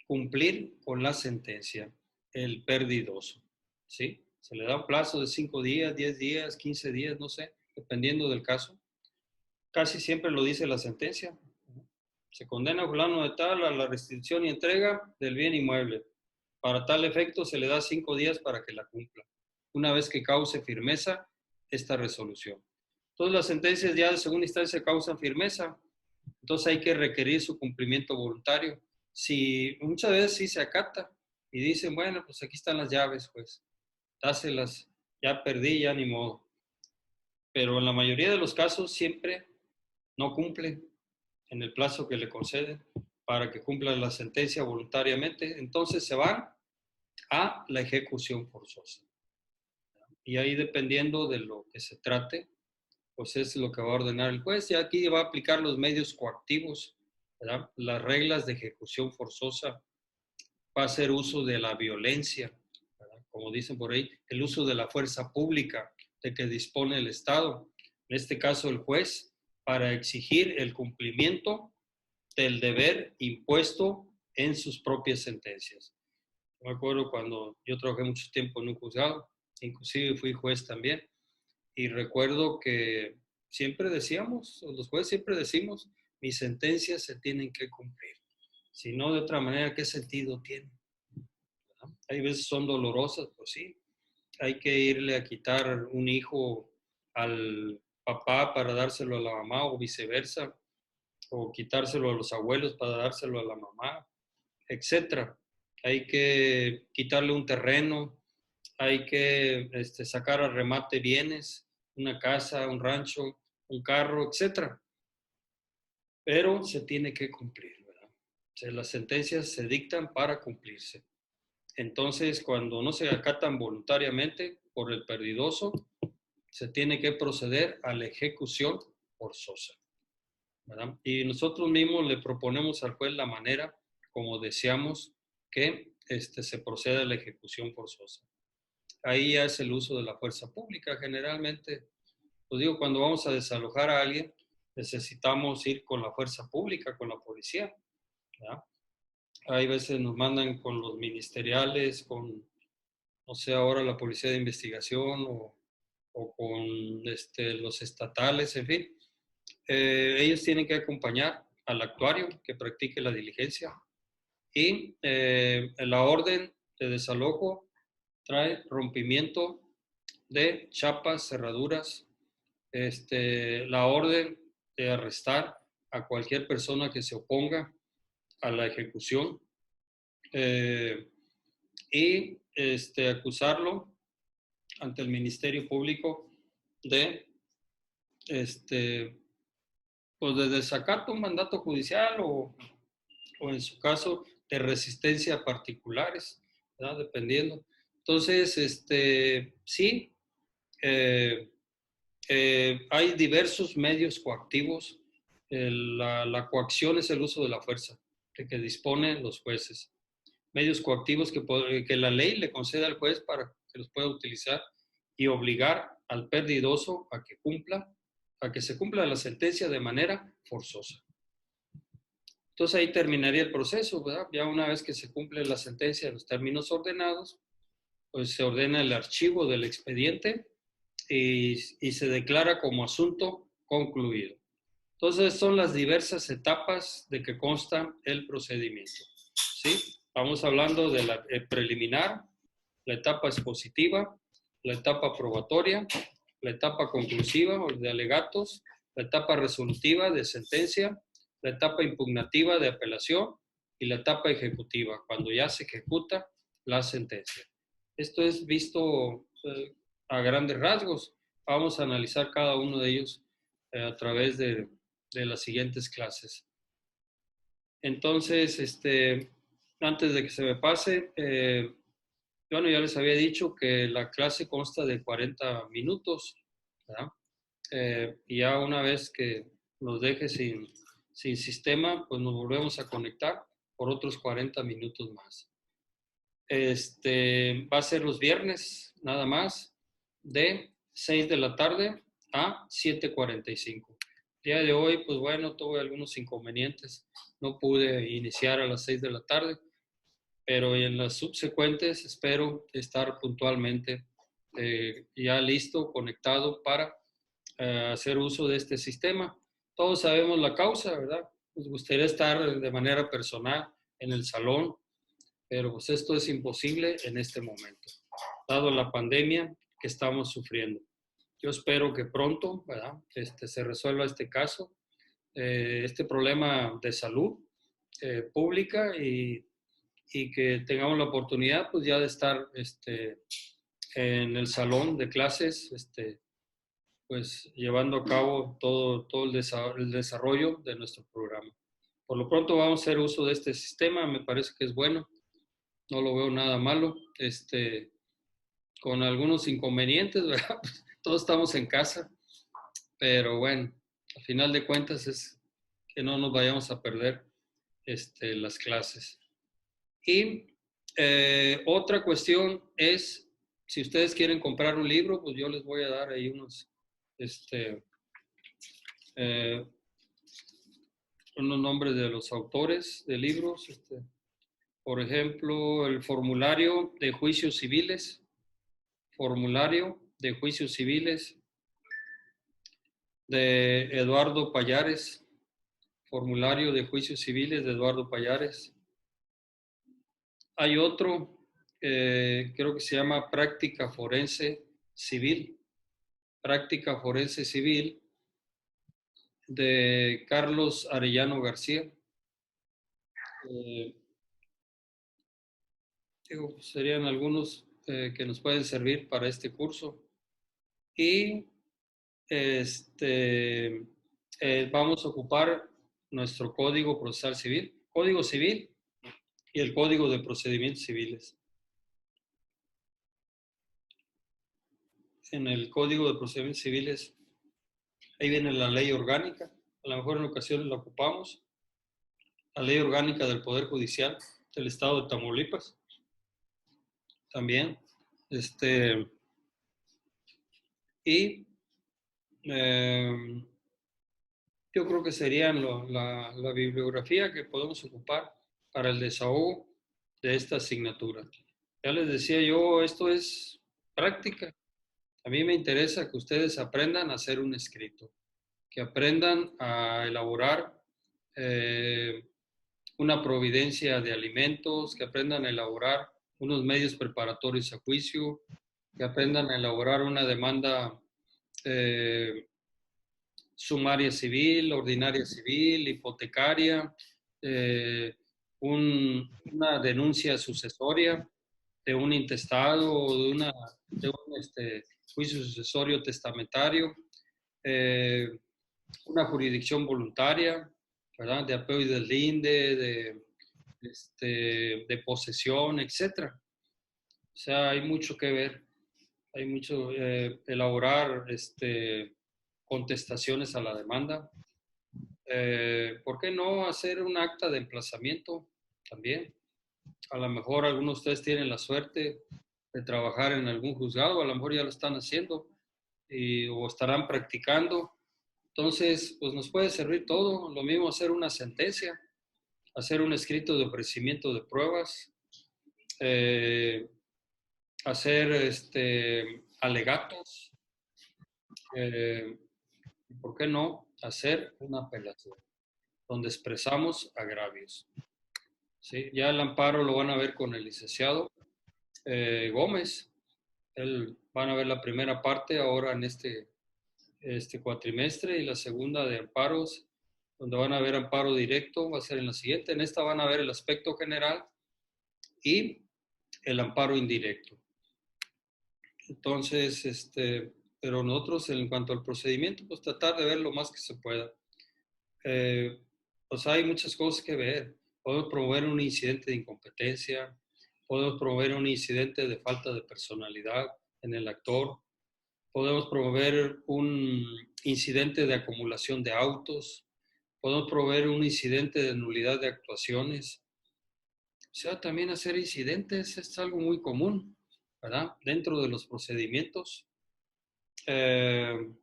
cumplir con la sentencia el perdidoso, ¿sí? Se le da un plazo de 5 días, 10 días, 15 días, no sé, dependiendo del caso. Casi siempre lo dice la sentencia. Se condena a fulano de tal a la restitución y entrega del bien inmueble. Para tal efecto se le da 5 días para que la cumpla, una vez que cause firmeza esta resolución. Entonces las sentencias ya de segunda instancia causan firmeza, entonces hay que requerir su cumplimiento voluntario. Si muchas veces sí se acata y dicen, bueno, pues aquí están las llaves, pues, dáselas, ya perdí, ya ni modo. Pero en la mayoría de los casos siempre no cumple en el plazo que le conceden para que cumpla la sentencia voluntariamente. Entonces se van a la ejecución forzosa. Y ahí, dependiendo de lo que se trate, pues es lo que va a ordenar el juez. Y aquí va a aplicar los medios coactivos, ¿verdad? Las reglas de ejecución forzosa. Va a hacer uso de la violencia, ¿verdad? Como dicen por ahí, el uso de la fuerza pública de que dispone el Estado, en este caso el juez, para exigir el cumplimiento del deber impuesto en sus propias sentencias. Me acuerdo cuando yo trabajé mucho tiempo en un juzgado, inclusive fui juez también, y recuerdo que siempre decíamos, los jueces siempre decimos, mis sentencias se tienen que cumplir. Si no, de otra manera, ¿qué sentido tiene? ¿Verdad? Hay veces son dolorosas, pues sí. Hay que irle a quitar un hijo al papá para dárselo a la mamá o viceversa, o quitárselo a los abuelos para dárselo a la mamá, etcétera. Hay que quitarle un terreno, hay que sacar a remate bienes, una casa, un rancho, un carro, etcétera. Pero se tiene que cumplir, ¿verdad? O sea, las sentencias se dictan para cumplirse. Entonces, cuando no se acatan voluntariamente por el perdidoso, se tiene que proceder a la ejecución forzosa, ¿verdad? Y nosotros mismos le proponemos al juez la manera como deseamos que se proceda a la ejecución forzosa. Ahí ya es el uso de la fuerza pública. Generalmente, pues digo, cuando vamos a desalojar a alguien, necesitamos ir con la fuerza pública, con la policía, ¿verdad? Hay veces nos mandan con los ministeriales, con, no sé, ahora la policía de investigación o con los estatales, en fin. Ellos tienen que acompañar al actuario que practique la diligencia y la orden de desalojo trae rompimiento de chapas, cerraduras, la orden de arrestar a cualquier persona que se oponga a la ejecución y acusarlo ante el Ministerio Público de, pues de desacato un mandato judicial o en su caso de resistencia a particulares, ¿verdad? Dependiendo. Entonces, sí, eh, hay diversos medios coactivos. La coacción es el uso de la fuerza de que disponen los jueces. Medios coactivos que la ley le concede al juez para que los pueda utilizar y obligar al perdidoso a que cumpla, a que se cumpla la sentencia de manera forzosa. Entonces ahí terminaría el proceso, ¿verdad? Ya una vez que se cumple la sentencia de los términos ordenados, pues se ordena el archivo del expediente y se declara como asunto concluido. Entonces son las diversas etapas de que consta el procedimiento. ¿Sí? Vamos hablando de la preliminar, la etapa expositiva, la etapa probatoria, la etapa conclusiva o de alegatos, la etapa resolutiva de sentencia, la etapa impugnativa de apelación y la etapa ejecutiva, cuando ya se ejecuta la sentencia. Esto es visto a grandes rasgos. Vamos a analizar cada uno de ellos a través de las siguientes clases. Entonces, antes de que se me pase, bueno, ya les había dicho que la clase consta de 40 minutos, ¿verdad? Y ya una vez que nos deje sin sistema, pues nos volvemos a conectar por otros 40 minutos más. Va a ser los viernes, nada más, de 6 de la tarde a 7:45. El día de hoy, pues bueno, tuve algunos inconvenientes. No pude iniciar a las 6 de la tarde, pero en las subsecuentes espero estar puntualmente ya listo, conectado para hacer uso de este sistema. Todos sabemos la causa, ¿verdad? Nos gustaría estar de manera personal en el salón, pero pues esto es imposible en este momento, dado la pandemia que estamos sufriendo. Yo espero que pronto, ¿verdad? Se resuelva este caso, este problema de salud pública y que tengamos la oportunidad pues ya de estar en el salón de clases, pues llevando a cabo todo el desarrollo de nuestro programa. Por lo pronto vamos a hacer uso de este sistema, me parece que es bueno, no lo veo nada malo, con algunos inconvenientes, ¿verdad? Todos estamos en casa, pero bueno, al final de cuentas es que no nos vayamos a perder las clases. Y otra cuestión es, si ustedes quieren comprar un libro, pues yo les voy a dar ahí unos nombres de los autores de libros. Por ejemplo, el formulario de juicios civiles, de Eduardo Pallares, formulario de juicios civiles de Eduardo Pallares. Hay otro, creo que se llama Práctica Forense Civil, de Carlos Arellano García. Serían algunos que nos pueden servir para este curso. Y vamos a ocupar nuestro Código Procesal Civil, Código Civil y el Código de Procedimientos Civiles. En el Código de Procedimientos Civiles, ahí viene la ley orgánica, a lo mejor en ocasiones la ocupamos, la ley orgánica del Poder Judicial del Estado de Tamaulipas, también, y yo creo que serían la bibliografía que podemos ocupar para el desahogo de esta asignatura. Ya les decía yo, esto es práctica. A mí me interesa que ustedes aprendan a hacer un escrito, que aprendan a elaborar una providencia de alimentos, que aprendan a elaborar unos medios preparatorios a juicio, que aprendan a elaborar una demanda sumaria civil, ordinaria civil, hipotecaria, una denuncia sucesoria de un intestado o de un juicio sucesorio testamentario, una jurisdicción voluntaria, ¿verdad? De apoyo del linde, de posesión, etc. O sea, hay mucho que ver, hay mucho elaborar contestaciones a la demanda. ¿Por qué no hacer un acta de emplazamiento también? A lo mejor algunos de ustedes tienen la suerte de trabajar en algún juzgado, a lo mejor ya lo están haciendo o estarán practicando. Entonces, pues nos puede servir todo. Lo mismo hacer una sentencia, hacer un escrito de ofrecimiento de pruebas, hacer alegatos, ¿por qué no hacer una apelación donde expresamos agravios? ¿Sí? Ya el amparo lo van a ver con el licenciado Gómez. Van a ver la primera parte ahora en este cuatrimestre y la segunda de amparos, donde van a ver amparo directo, va a ser en la siguiente. En esta van a ver el aspecto general y el amparo indirecto. Entonces, pero nosotros en cuanto al procedimiento, pues tratar de ver lo más que se pueda. Pues hay muchas cosas que ver. Podemos promover un incidente de incompetencia, podemos promover un incidente de falta de personalidad en el actor, podemos promover un incidente de acumulación de autos, podemos promover un incidente de nulidad de actuaciones. O sea, también hacer incidentes es algo muy común, ¿verdad? Dentro de los procedimientos. Podemos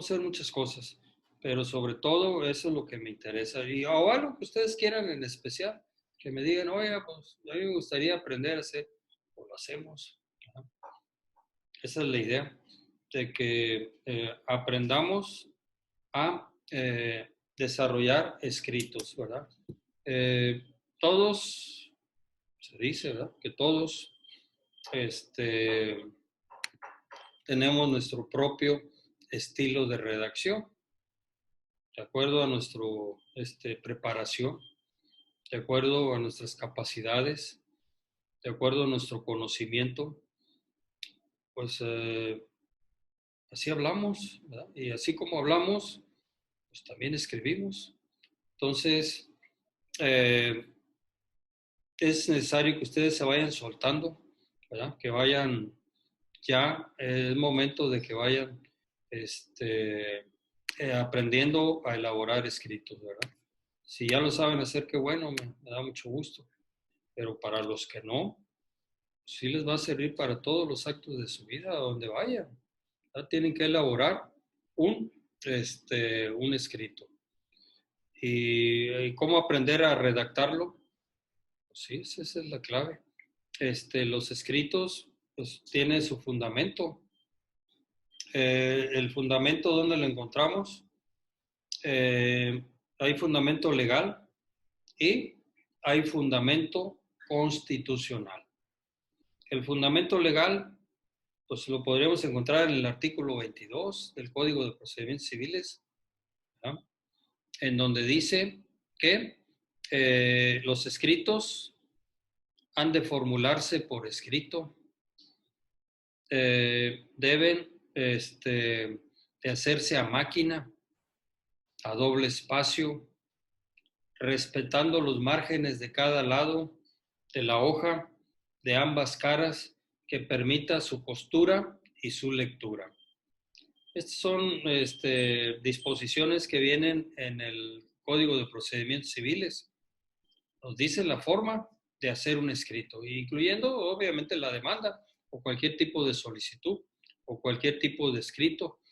hacer muchas cosas, pero sobre todo eso es lo que me interesa. O algo que ustedes quieran en especial, que me digan, oye, pues a mí me gustaría aprender a hacer, o lo hacemos. ¿Verdad? Esa es la idea, de que aprendamos a desarrollar escritos, ¿verdad? Todos, se dice, ¿verdad? Que todos tenemos nuestro propio estilo de redacción, de acuerdo a nuestra preparación, de acuerdo a nuestras capacidades, de acuerdo a nuestro conocimiento, pues así hablamos, ¿verdad? Y así como hablamos, pues también escribimos. Entonces, es necesario que ustedes se vayan soltando, ¿verdad? Que vayan ya, es momento de que vayan aprendiendo a elaborar escritos, ¿verdad? Si ya lo saben hacer, qué bueno, me da mucho gusto. Pero para los que no, sí les va a servir para todos los actos de su vida, a donde vayan. ¿Verdad? Tienen que elaborar un escrito. ¿Y cómo aprender a redactarlo? Pues sí, esa es la clave. Los escritos pues, tienen su fundamento. El fundamento, ¿dónde lo encontramos? Hay fundamento legal y hay fundamento constitucional. El fundamento legal, pues lo podríamos encontrar en el artículo 22 del Código de Procedimientos Civiles, ¿verdad? En donde dice que los escritos han de formularse por escrito, deben de hacerse a máquina, a doble espacio, respetando los márgenes de cada lado de la hoja, de ambas caras, que permita su postura y su lectura. Estas son disposiciones que vienen en el Código de Procedimientos Civiles. Nos dice la forma de hacer un escrito, incluyendo obviamente la demanda o cualquier tipo de solicitud o cualquier tipo de escrito.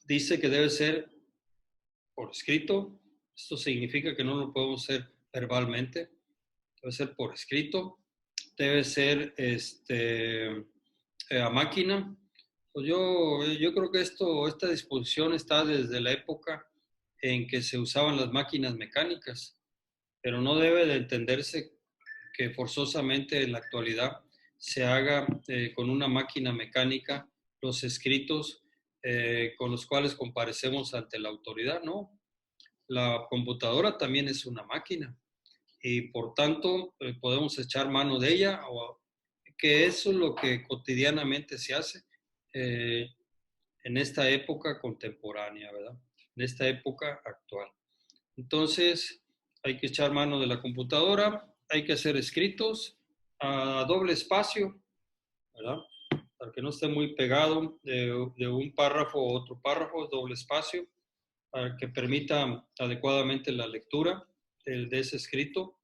Dice que debe ser por escrito, Esto significa que no lo podemos hacer verbalmente, debe ser por escrito, debe ser a máquina. Pues yo creo que esta disposición está desde la época en que se usaban las máquinas mecánicas, pero no debe de entenderse que forzosamente en la actualidad se haga con una máquina mecánica los escritos con los cuales comparecemos ante la autoridad, ¿no? La computadora también es una máquina y por tanto podemos echar mano de ella, o que eso es lo que cotidianamente se hace eh, en esta época contemporánea, ¿verdad? En esta época actual. Entonces, hay que echar mano de la computadora, hay que hacer escritos a doble espacio, ¿verdad? Para que no esté muy pegado de un párrafo a otro párrafo, doble espacio, para que permita adecuadamente la lectura de ese escrito.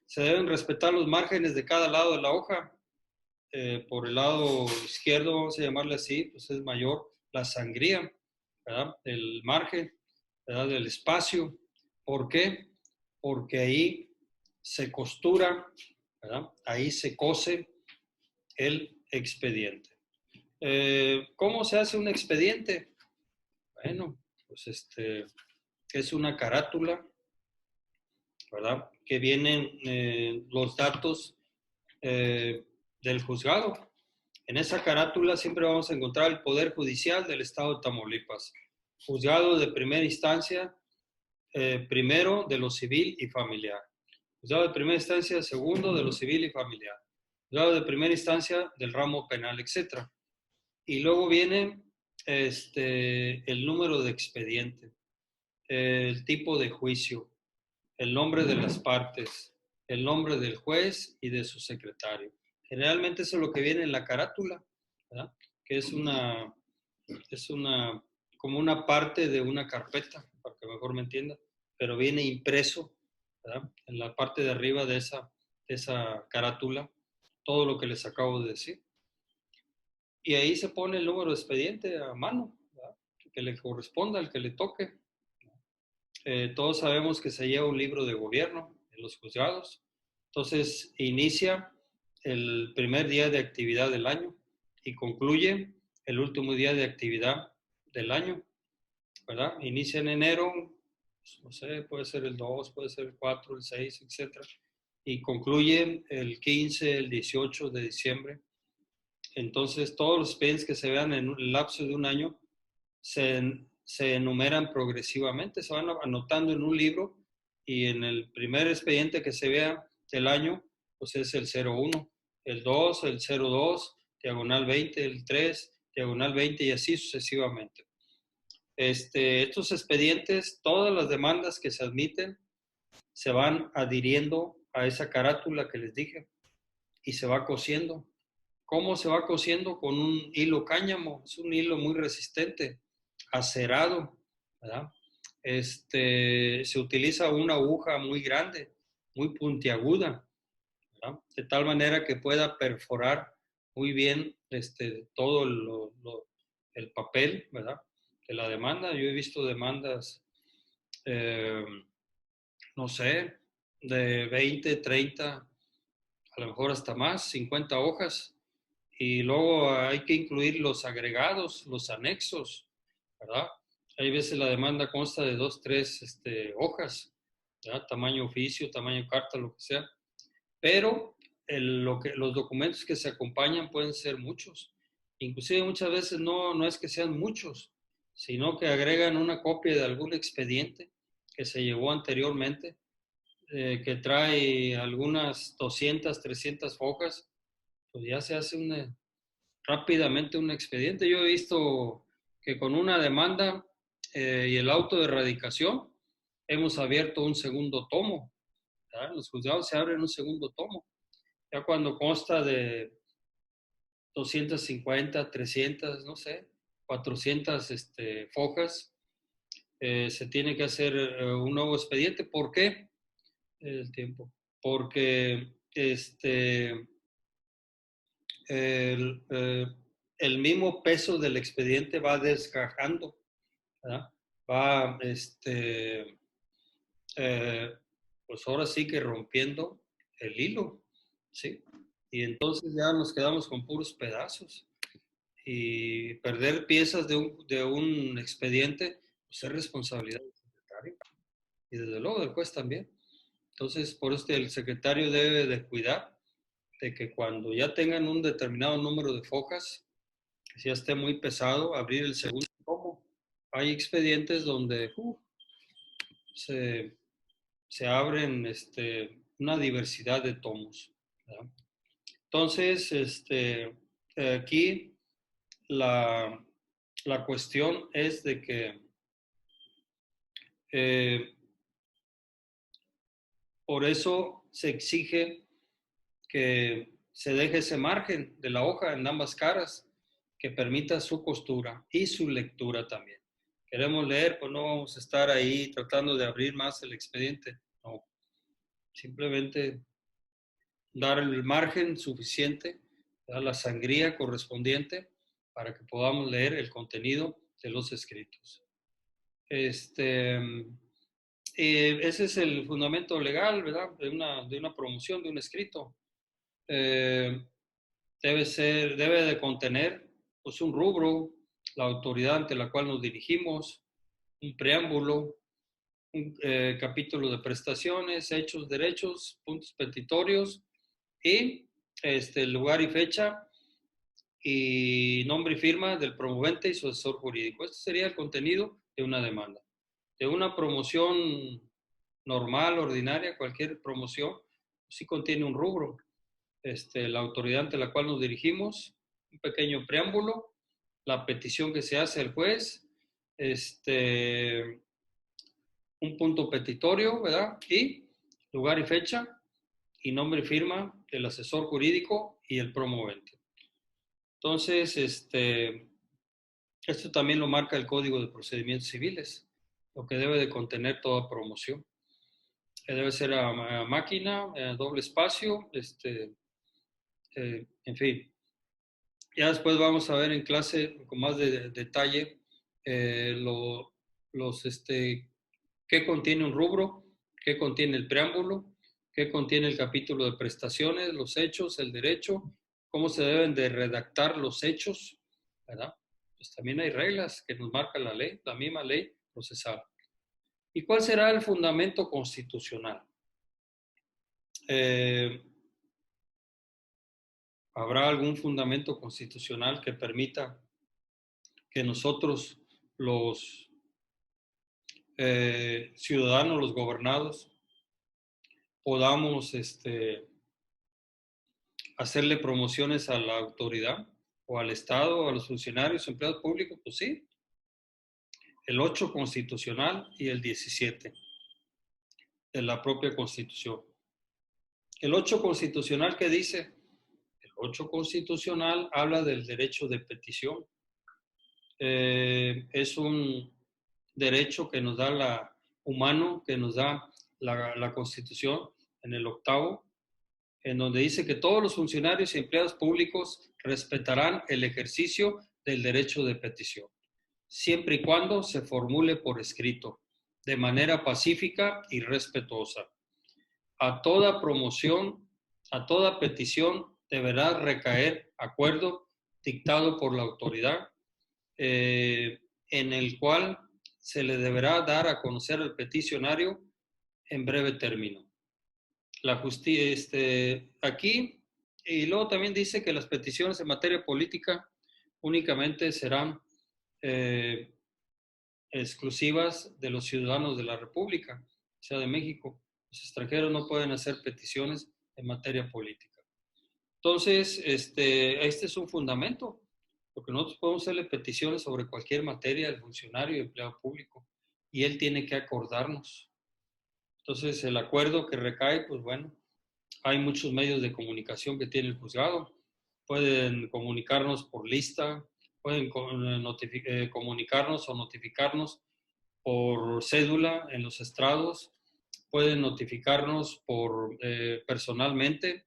Se deben respetar los márgenes de cada lado de la hoja. Por el lado izquierdo, vamos a llamarle así, pues es mayor la sangría, ¿verdad? El margen, ¿verdad? Del espacio. ¿Por qué? Porque ahí se costura, ¿verdad? Ahí se cose el expediente. ¿Cómo se hace un expediente? Bueno, pues es una carátula, ¿verdad? Que vienen los datos del juzgado. En esa carátula siempre vamos a encontrar el Poder Judicial del Estado de Tamaulipas. Juzgado de primera instancia, primero de lo civil y familiar. Juzgado de primera instancia, segundo de lo civil y familiar. Juzgado de primera instancia del ramo penal, etc. Y luego viene el número de expediente, el tipo de juicio, el nombre de las partes, el nombre del juez y de su secretario. Generalmente eso es lo que viene en la carátula, ¿verdad? Que como una parte de una carpeta, para que mejor me entienda, pero viene impreso, ¿verdad? En la parte de arriba de esa carátula, todo lo que les acabo de decir. Y ahí se pone el número de expediente a mano, ¿verdad? Que le corresponda, al que le toque. Todos sabemos que se lleva un libro de gobierno en los juzgados. Entonces, inicia el primer día de actividad del año y concluye el último día de actividad del año, ¿verdad? Inicia en enero, pues, no sé, puede ser el 2, puede ser el 4, el 6, etc. Y concluye el 15, el 18 de diciembre. Entonces, todos los expedientes que se vean en un lapso de un año se enumeran progresivamente, se van anotando en un libro y en el primer expediente que se vea del año, pues es el 01, el 2, el 02, diagonal 20, el 3, diagonal 20 y así sucesivamente. Estos expedientes, todas las demandas que se admiten, se van adhiriendo a esa carátula que les dije y se va cosiendo. ¿Cómo se va cosiendo? Con un hilo cáñamo, es un hilo muy resistente, acerado, ¿verdad? Se utiliza una aguja muy grande, muy puntiaguda, ¿verdad? De tal manera que pueda perforar muy bien todo el papel, ¿verdad? De la demanda. Yo he visto demandas, eh, no sé, de 20, 30, a lo mejor hasta más, 50 hojas. Y luego hay que incluir los agregados, los anexos, ¿verdad? Hay veces la demanda consta de 2, 3 hojas, ¿verdad? Tamaño oficio, tamaño carta, lo que sea. Pero los documentos que se acompañan pueden ser muchos. Inclusive muchas veces no es que sean muchos, sino que agregan una copia de algún expediente que se llevó anteriormente, que trae algunas 200, 300 hojas, pues ya se hace rápidamente un expediente. Yo he visto que con una demanda y el auto de erradicación hemos abierto un segundo tomo, ¿verdad? Los juzgados se abren un segundo tomo. Ya cuando consta de 250, 300, no sé, 400 fojas, se tiene que hacer un nuevo expediente. ¿Por qué? El tiempo. Porque el, eh, el mismo peso del expediente va desgajando, ¿verdad? Va pues ahora sí que rompiendo el hilo, ¿sí? Y entonces ya nos quedamos con puros pedazos. Y perder piezas de un expediente, pues es responsabilidad del secretario. Y desde luego del juez también. Entonces, por eso el secretario debe de cuidar de que cuando ya tengan un determinado número de focas, que ya esté muy pesado, abrir el segundo tomo. Hay expedientes donde se, se abren una diversidad de tomos, ¿verdad? Entonces, aquí la, la cuestión es de que eh, por eso se exige que se deje ese margen de la hoja en ambas caras que permita su costura y su lectura también. Queremos leer, pues no vamos a estar ahí tratando de abrir más el expediente. No, simplemente dar el margen suficiente, dar la sangría correspondiente para que podamos leer el contenido de los escritos. Ese es el fundamento legal, ¿verdad? De una promoción, de un escrito. Debe de contener pues, un rubro, la autoridad ante la cual nos dirigimos, un preámbulo, un capítulo de prestaciones, hechos, derechos, puntos petitorios y lugar y fecha y nombre y firma del promovente y su asesor jurídico. Este sería el contenido de una demanda. De una promoción normal, ordinaria, cualquier promoción, sí contiene un rubro. La autoridad ante la cual nos dirigimos, un pequeño preámbulo, la petición que se hace al juez, un punto petitorio, ¿verdad? Y lugar y fecha, y nombre y firma del asesor jurídico y el promovente. Entonces, esto también lo marca el Código de Procedimientos Civiles, lo que debe de contener toda promoción. Debe ser a máquina, doble espacio, en fin. Ya después vamos a ver en clase con más detalle qué contiene un rubro, qué contiene el preámbulo, qué contiene el capítulo de prestaciones, los hechos, el derecho, cómo se deben de redactar los hechos, ¿verdad? Pues también hay reglas que nos marca la ley, la misma ley procesal. ¿Y cuál será el fundamento constitucional? ¿Habrá algún fundamento constitucional que permita que nosotros, los ciudadanos, los gobernados, podamos hacerle promociones a la autoridad o al Estado o a los funcionarios, empleados públicos? Pues sí, el 8 constitucional y el 17 de la propia Constitución. El 8 constitucional, ¿qué dice? El 8 constitucional habla del derecho de petición. Es un derecho que nos da humano, que nos da la Constitución en el 8º, en donde dice que todos los funcionarios y empleados públicos respetarán el ejercicio del derecho de petición, siempre y cuando se formule por escrito, de manera pacífica y respetuosa. A toda promoción, a toda petición deberá recaer acuerdo dictado por la autoridad, en el cual se le deberá dar a conocer al peticionario en breve término. La justicia, aquí, y luego también dice que las peticiones en materia política únicamente serán exclusivas de los ciudadanos de la República, o sea, de México. Los extranjeros no pueden hacer peticiones en materia política. Entonces, este es un fundamento, porque nosotros podemos hacerle peticiones sobre cualquier materia al funcionario y empleado público, y él tiene que acordarnos. Entonces, el acuerdo que recae, pues bueno, hay muchos medios de comunicación que tiene el juzgado. Pueden comunicarnos por lista, pueden comunicarnos o notificarnos por cédula en los estrados, pueden notificarnos personalmente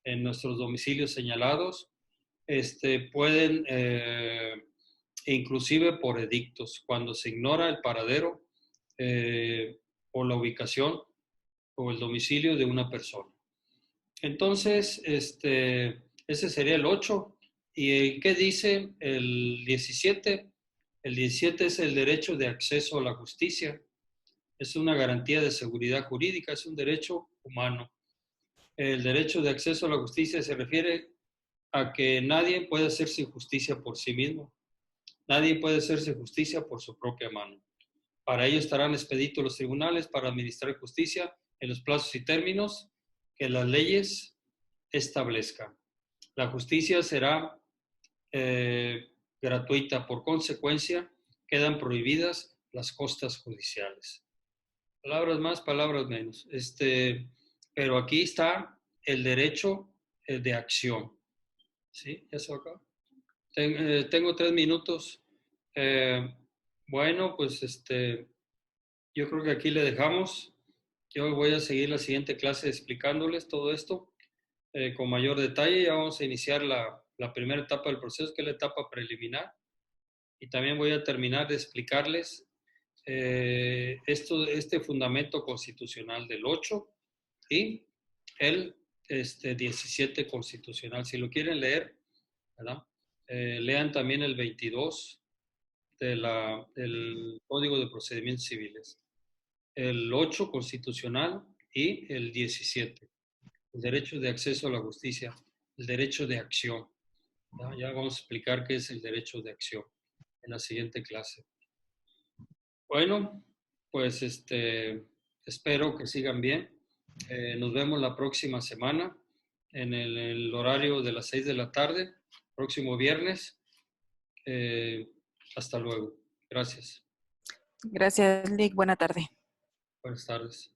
en nuestros domicilios señalados, pueden inclusive por edictos, cuando se ignora el paradero o la ubicación o el domicilio de una persona. Entonces, ese sería el 8. ¿Y qué dice el 17? El 17 es el derecho de acceso a la justicia. Es una garantía de seguridad jurídica, es un derecho humano. El derecho de acceso a la justicia se refiere a que nadie puede hacerse justicia por sí mismo. Nadie puede hacerse justicia por su propia mano. Para ello estarán expeditos los tribunales para administrar justicia en los plazos y términos que las leyes establezcan. La justicia será gratuita. Por consecuencia, quedan prohibidas las costas judiciales. Palabras más, palabras menos. Pero aquí está el derecho de acción. ¿Sí? ¿Ya se acaba? Tengo 3 minutos. Bueno, pues yo creo que aquí le dejamos. Yo voy a seguir la siguiente clase explicándoles todo esto con mayor detalle. Ya vamos a iniciar la primera etapa del proceso, que es la etapa preliminar. Y también voy a terminar de explicarles este fundamento constitucional del 8 y el 17 constitucional. Si lo quieren leer, ¿verdad? Lean también el 22 del Código de Procedimientos Civiles, el 8 constitucional y el 17, el derecho de acceso a la justicia, el derecho de acción. ¿No? Ya vamos a explicar qué es el derecho de acción en la siguiente clase. Bueno, pues espero que sigan bien. Nos vemos la próxima semana en el horario de las 6 de la tarde, próximo viernes. Hasta luego. Gracias. Gracias, Lick. Buena tarde. Buenas tardes.